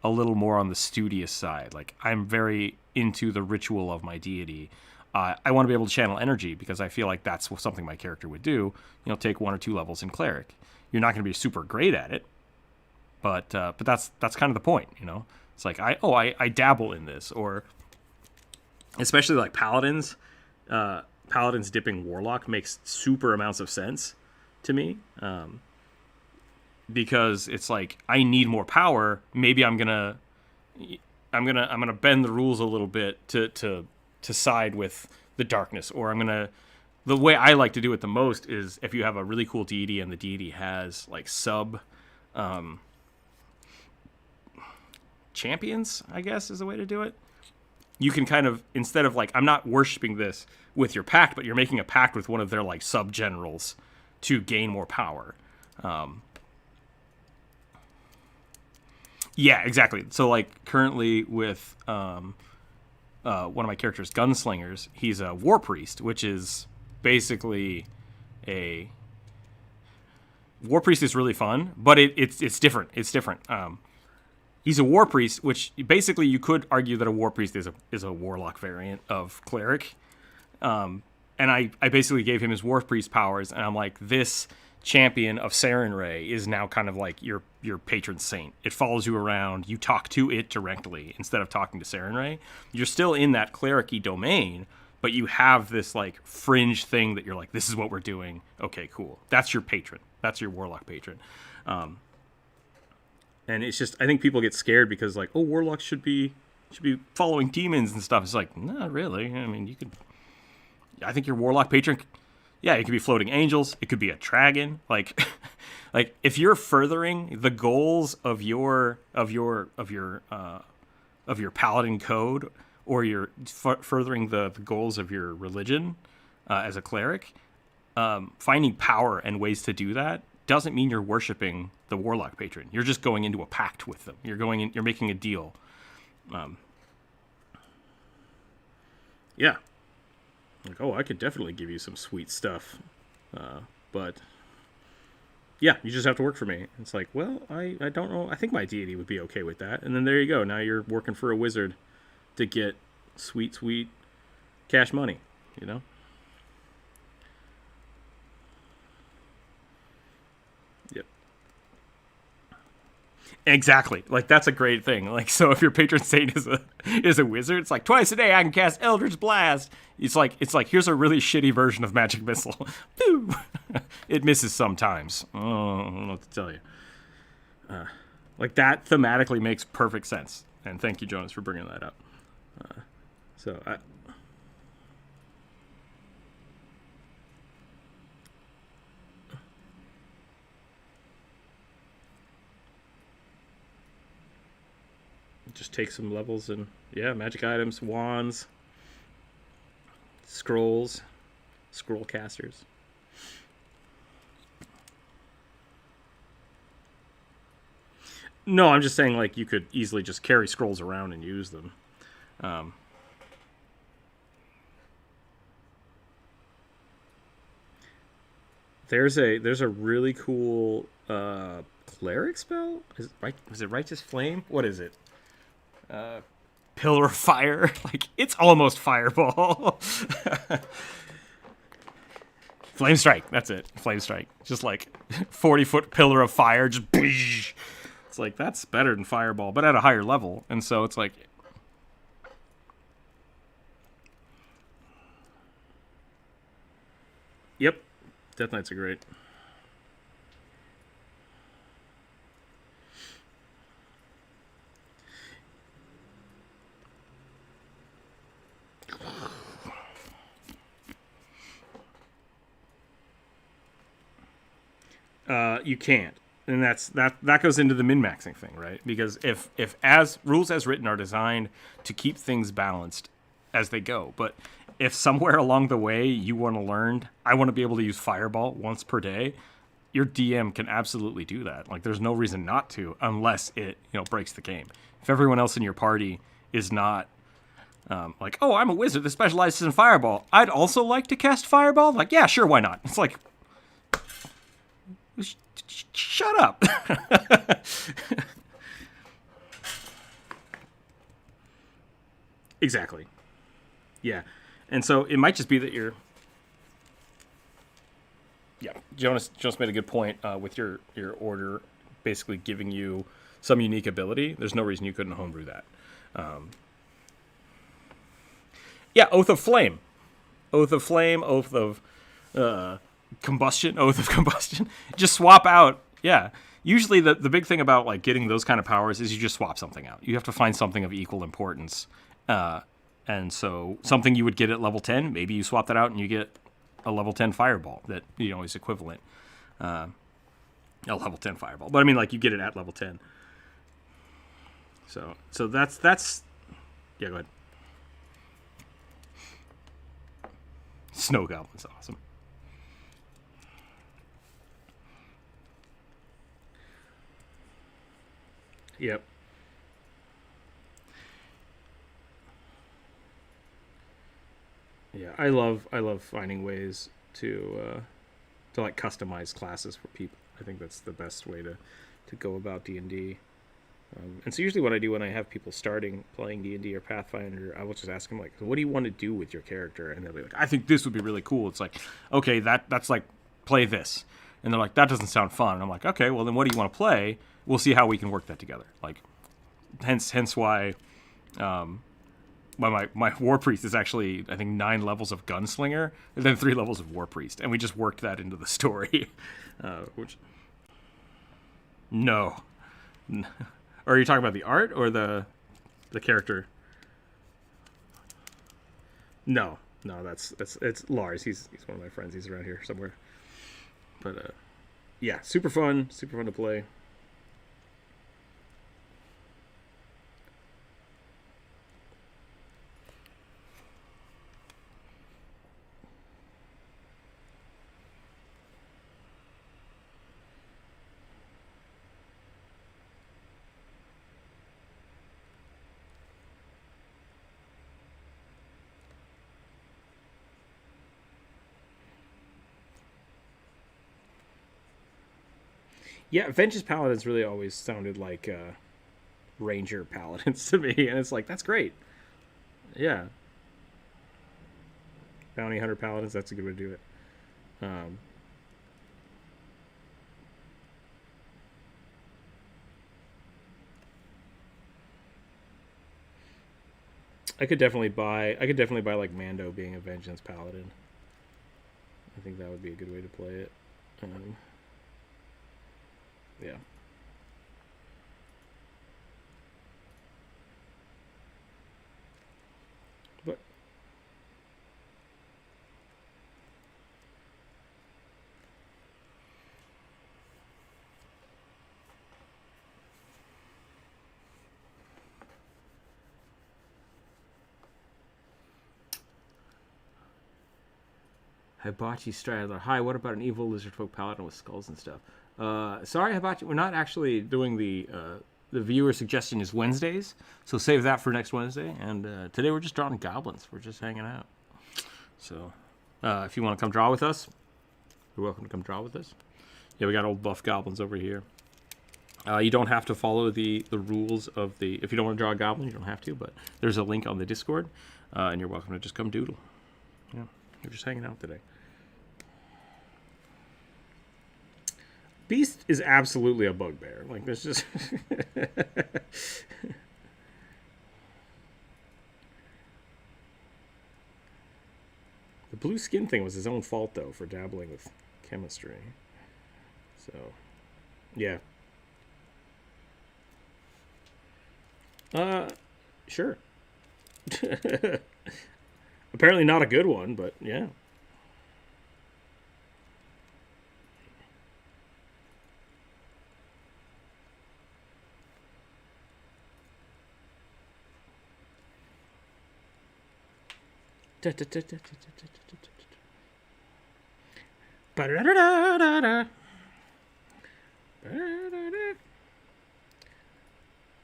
a little more on the studious side. Like, I'm very into the ritual of my deity. I want to be able to channel energy, because I feel like that's something my character would do. Take 1 or 2 levels in Cleric. You're not going to be super great at it, but that's kind of the point. It's like I dabble in this, or especially like Paladins. Paladins dipping Warlock makes super amounts of sense to me. Because it's like, I need more power. Maybe I'm gonna I'm gonna bend the rules a little bit to side with the darkness, or the way I like to do it the most is if you have a really cool deity and the deity has like sub champions, I guess is the way to do it. You can kind of, instead of like, I'm not worshiping this with your pact, but you're making a pact with one of their like sub generals to gain more power. Yeah, exactly. So like currently with one of my characters, Gunslingers, he's a war priest, which is basically a war priest is really fun, but it's different. It's different. He's a war priest, which basically you could argue that a war priest is a warlock variant of cleric. And I basically gave him his war priest powers, and I'm like, this champion of Sarenrae is now kind of like your patron saint. It follows you around. You talk to it directly instead of talking to Sarenrae. You're still in that cleric-y domain, but you have this like fringe thing that you're like, this is what we're doing. Okay, cool. That's your patron. That's your warlock patron. And it's just, I think people get scared because like, oh, warlocks should be following demons and stuff. It's like, not really. I mean, I think your warlock patron, yeah, it could be floating angels. It could be a dragon. Like, like if you're furthering the goals of your paladin code, or you're furthering the goals of your religion as a cleric, finding power and ways to do that doesn't mean you're worshiping the warlock patron. You're just going into a pact with them. You're making a deal. Yeah. Like, oh, I could definitely give you some sweet stuff. But yeah, you just have to work for me. It's like, well, I don't know. I think my deity would be okay with that. And then there you go. Now you're working for a wizard to get sweet cash money, you know? Yep. Exactly. Like, that's a great thing. Like, so if your patron saint is a wizard, it's like twice a day I can cast Eldritch Blast. It's like here's a really shitty version of Magic Missile. Pew! It misses sometimes. Oh, I don't know what to tell you. Like, that thematically makes perfect sense. And thank you, Jonas, for bringing that up. Just take some levels and, yeah, magic items, wands, scrolls, scroll casters. No, I'm just saying, like, you could easily just carry scrolls around and use them. There's a really cool cleric spell. Is it Righteous Flame? What is it? Pillar of Fire. Like, it's almost Fireball. Flame Strike. That's it. Flame Strike. Just like 40-foot pillar of fire. Just it's like, that's better than Fireball, but at a higher level. And so it's like, yep, Death Knights are great. You can't, and that goes into the min-maxing thing, right? Because if as rules as written are designed to keep things balanced as they go, but if somewhere along the way you want to learn, I want to be able to use Fireball once per day, your DM can absolutely do that. Like, there's no reason not to, unless it breaks the game. If everyone else in your party is not like, oh, I'm a wizard that specializes in Fireball, I'd also like to cast Fireball. Like, yeah, sure, why not? It's like, shut up. Exactly. Yeah. And so it might just be that Jonas made a good point with your order basically giving you some unique ability. There's no reason you couldn't homebrew that. Oath of Flame. Oath of Flame, Oath of Combustion, Oath of Combustion. Just swap out. Yeah. usually the big thing about like getting those kind of powers is you just swap something out. You have to find something of equal importance. And so something you would get at level 10, maybe you swap that out and you get a level 10 fireball that, is equivalent. A level 10 fireball. But I mean, like, you get it at level 10. So that's yeah, go ahead. Snow Goblin's awesome. Yep. Yeah, I love finding ways to like customize classes for people. I think that's the best way to go about D&D. And so usually what I do when I have people starting playing D&D or Pathfinder, I will just ask them, like, what do you want to do with your character? And they'll be like, I think this would be really cool. It's like, okay, that's like, play this. And they're like, that doesn't sound fun. And I'm like, okay, well, then what do you want to play? We'll see how we can work that together. Like, hence why my War Priest is actually, I think, 9 levels of Gunslinger and then 3 levels of War Priest. And we just worked that into the story. Which... No. Or are you talking about the art or the character? No, it's Lars. He's one of my friends. He's around here somewhere. But yeah, super fun to play. Yeah, Vengeance Paladins really always sounded like Ranger Paladins to me, and it's like, that's great. Yeah. Bounty Hunter Paladins, that's a good way to do it. I could definitely buy like Mando being a Vengeance Paladin. I think that would be a good way to play it. Yeah. But Hibachi Straddler. Hi, what about an evil lizard folk paladin with skulls and stuff? Sorry, Hibachi, we're not actually doing the viewer suggestion is Wednesdays, so save that for next Wednesday. And today we're just drawing goblins. We're just hanging out. So if you want to come draw with us, you're welcome to come draw with us. Yeah, we got old buff goblins over here. You don't have to follow the rules of the... If you don't want to draw a goblin, you don't have to, but there's a link on the Discord, and you're welcome to just come doodle. Yeah, we're just hanging out today. Beast is absolutely a bugbear. Like, there's just... The blue skin thing was his own fault, though, for dabbling with chemistry. So, yeah. Sure. Apparently not a good one, but yeah.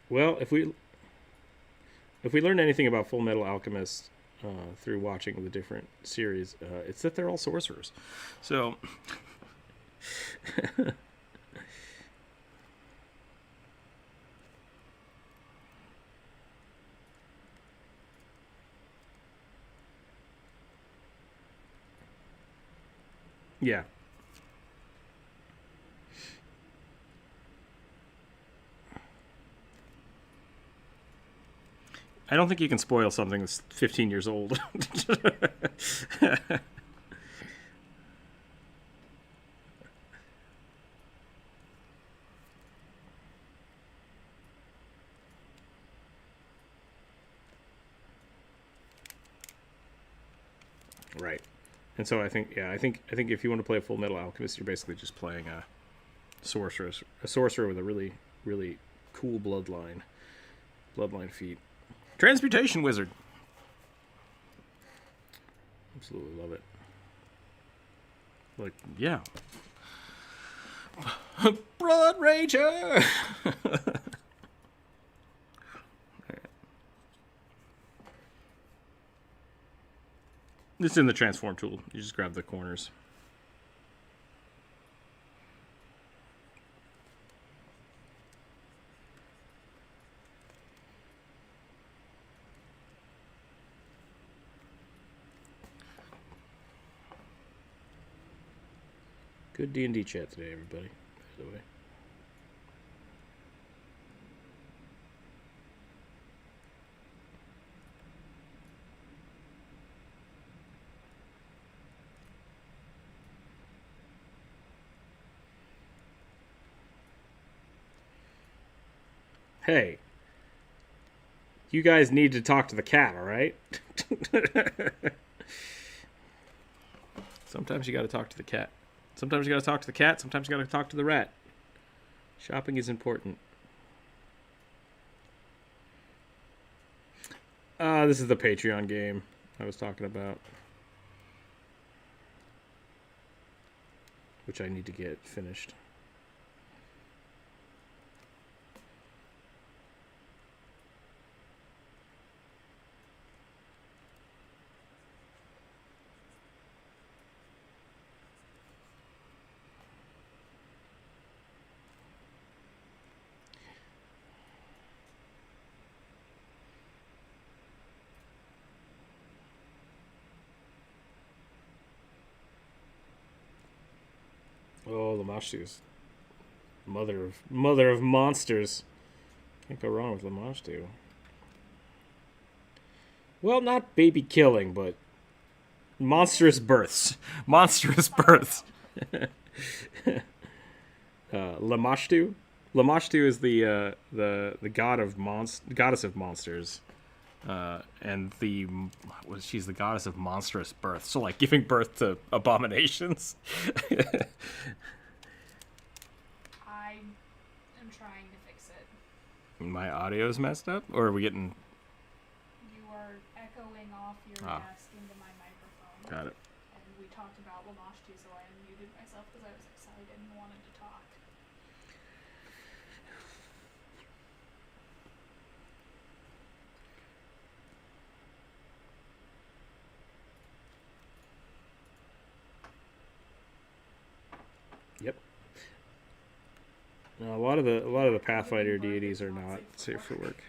Well, if we learn anything about Full Metal Alchemist through watching the different series, it's that they're all sorcerers. So yeah. I don't think you can spoil something that's 15 years old. Right. And so I think if you want to play a Full Metal Alchemist, you're basically just playing a sorcerer with a really, really cool bloodline feat. Transmutation Wizard. Absolutely love it. Like, yeah. Blood Rager! It's in the transform tool. You just grab the corners. Good D&D chat today, everybody, by the way. Hey, you guys need to talk to the cat, all right? Sometimes you got to talk to the cat. Sometimes you got to talk to the cat. Sometimes you got to talk to the rat. Shopping is important. This is the Patreon game I was talking about, which I need to get finished. Oh, Lamashtu's mother of monsters. Can't go wrong with Lamashtu. Well, not baby killing, but monstrous births. Monstrous births. Lamashtu. Lamashtu is the god of goddess of monsters. And she's the goddess of monstrous birth, so like giving birth to abominations. I am trying to fix it. My audio's messed up, or are we getting? You are echoing off your desk into my microphone. Got it. And we talked about Lamashtu, so I unmuted myself because I was excited and wanted to talk. Yep. No, a lot of the Pathfinder deities are not safe for work.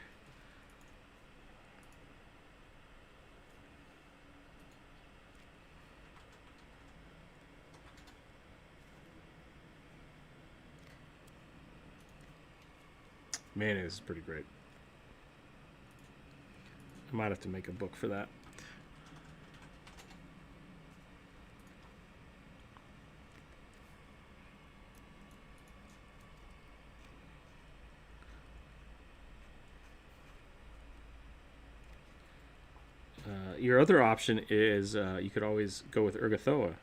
Mayonnaise is pretty great. I might have to make a book for that. Your other option is you could always go with Urgathoa.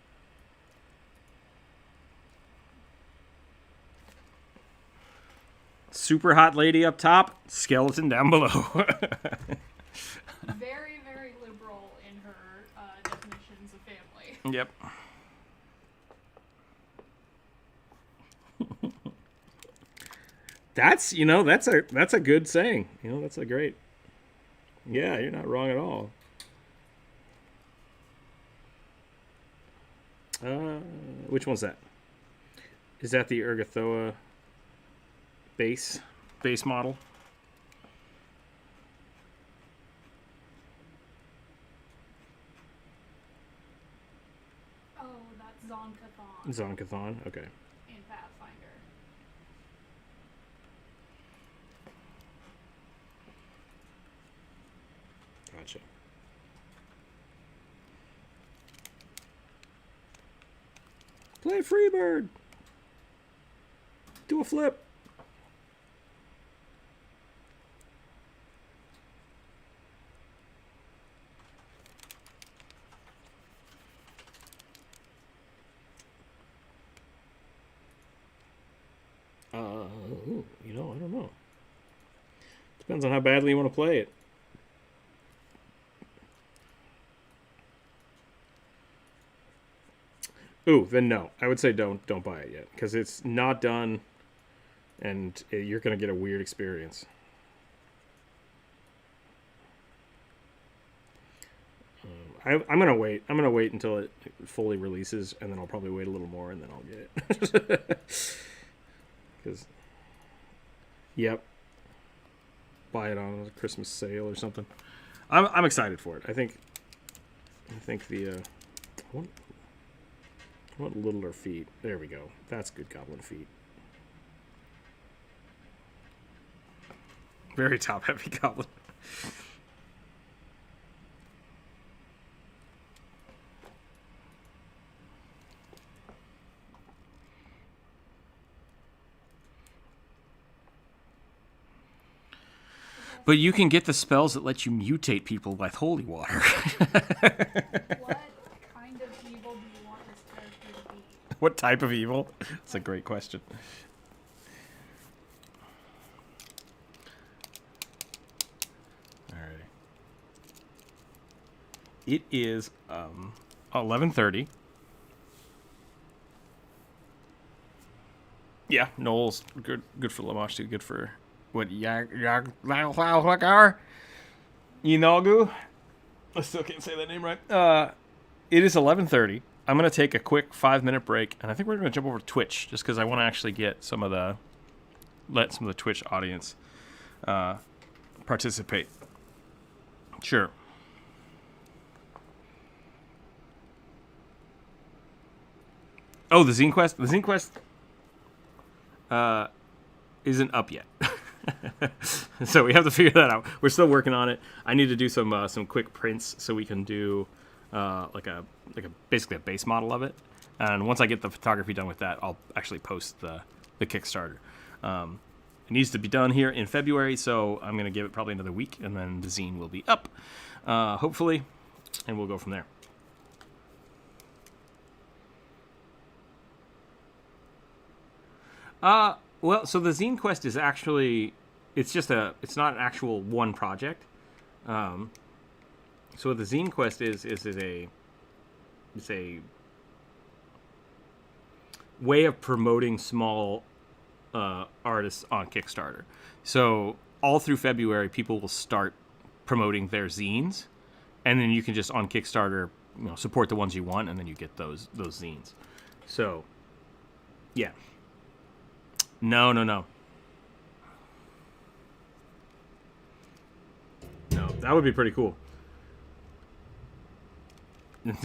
Super hot lady up top, skeleton down below. Very, very liberal in her definitions of family. Yep. That's a good saying. That's a great. Yeah, you're not wrong at all. Which one's that? Is that the Urgathoa base model? Oh, that's Zonkathon. Zonkathon, okay. In Pathfinder. Gotcha. Play Freebird. Do a flip. You know, I don't know. Depends on how badly you want to play it. Ooh, then no. I would say don't buy it yet because it's not done, and you're gonna get a weird experience. I'm gonna wait. I'm gonna wait until it fully releases, and then I'll probably wait a little more, and then I'll get it. Because, yep, buy it on a Christmas sale or something. I'm excited for it. I think the I want littler feet. There we go. That's good goblin feet. Very top heavy goblin. But you can get the spells that let you mutate people with holy water. What kind of evil do you want this character to be? What type of evil? That's a great question. Alrighty. It is 11:30. Yeah, Noel's good for Lamash too. Good for what Yinagu. I still can't say that name right. It is 11:30. I'm gonna take a quick 5-minute break, and I think we're gonna jump over to Twitch just because I want to actually get let some of the Twitch audience participate. Sure. Oh, the Zine Quest. The Zine Quest isn't up yet. So we have to figure that out. We're still working on it. I need to do some quick prints so we can do basically a base model of it. And once I get the photography done with that, I'll actually post the Kickstarter. It needs to be done here in February, so I'm going to give it probably another week, and then the zine will be up, hopefully, and we'll go from there. Well, so the Zine Quest is actually, it's not an actual one project. So what the Zine Quest is a way of promoting small artists on Kickstarter. So all through February, people will start promoting their zines, and then you can just on Kickstarter, support the ones you want, and then you get those zines. So, yeah. No, that would be pretty cool.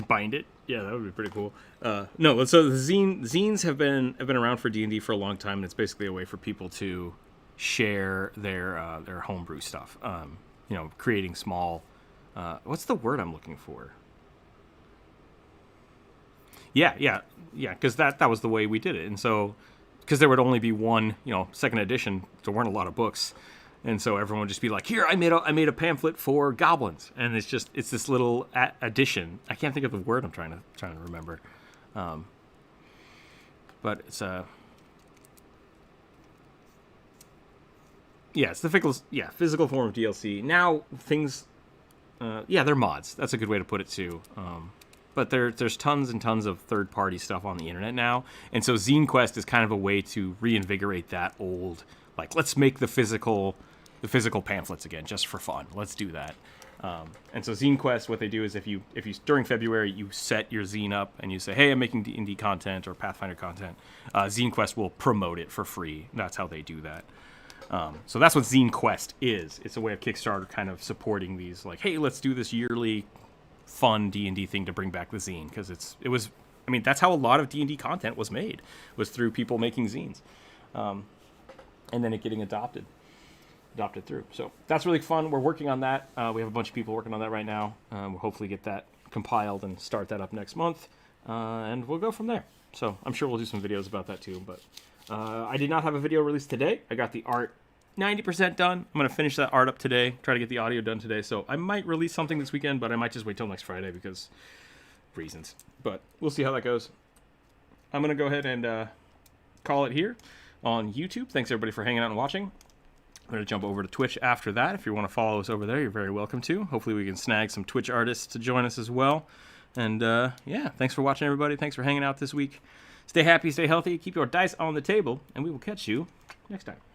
Bind it, yeah, that would be pretty cool. No, so the zines have been around for D&D for a long time, and it's basically a way for people to share their homebrew stuff. Creating small. What's the word I'm looking for? Yeah. Because that was the way we did it, and so. Because there would only be one, second edition. There weren't a lot of books, and so everyone would just be like, "Here, I made a pamphlet for goblins," and it's this little addition. I can't think of the word I'm trying to remember, but it's it's the physical form of DLC. Now things, they're mods. That's a good way to put it too. But there's tons and tons of third-party stuff on the internet now. And so Zine Quest is kind of a way to reinvigorate that old, let's make the physical pamphlets again, just for fun. Let's do that. And so Zine Quest, what they do is if you during February, you set your zine up and you say, hey, I'm making D&D content or Pathfinder content, Zine Quest will promote it for free. That's how they do that. So that's what Zine Quest is. It's a way of Kickstarter kind of supporting these, hey, let's do this yearly fun D&D thing to bring back the zine, because that's how a lot of D&D content was made, was through people making zines, and then it getting adopted through. So that's really fun. We're working on that. We have a bunch of people working on that right now. We'll hopefully get that compiled and start that up next month, and we'll go from there. So I'm sure we'll do some videos about that too, but I did not have a video released today. I got the art 90% done. I'm going to finish that art up today, try to get the audio done today. So I might release something this weekend, but I might just wait till next Friday because reasons. But we'll see how that goes. I'm going to go ahead and call it here. on YouTube. Thanks everybody for hanging out and watching. I'm going to jump over to Twitch after that. If you want to follow us over there, you're very welcome to. Hopefully we can snag some Twitch artists to join us as well. And yeah, thanks for watching, everybody. Thanks for hanging out this week. Stay happy, stay healthy, keep your dice on the table, and we will catch you next time.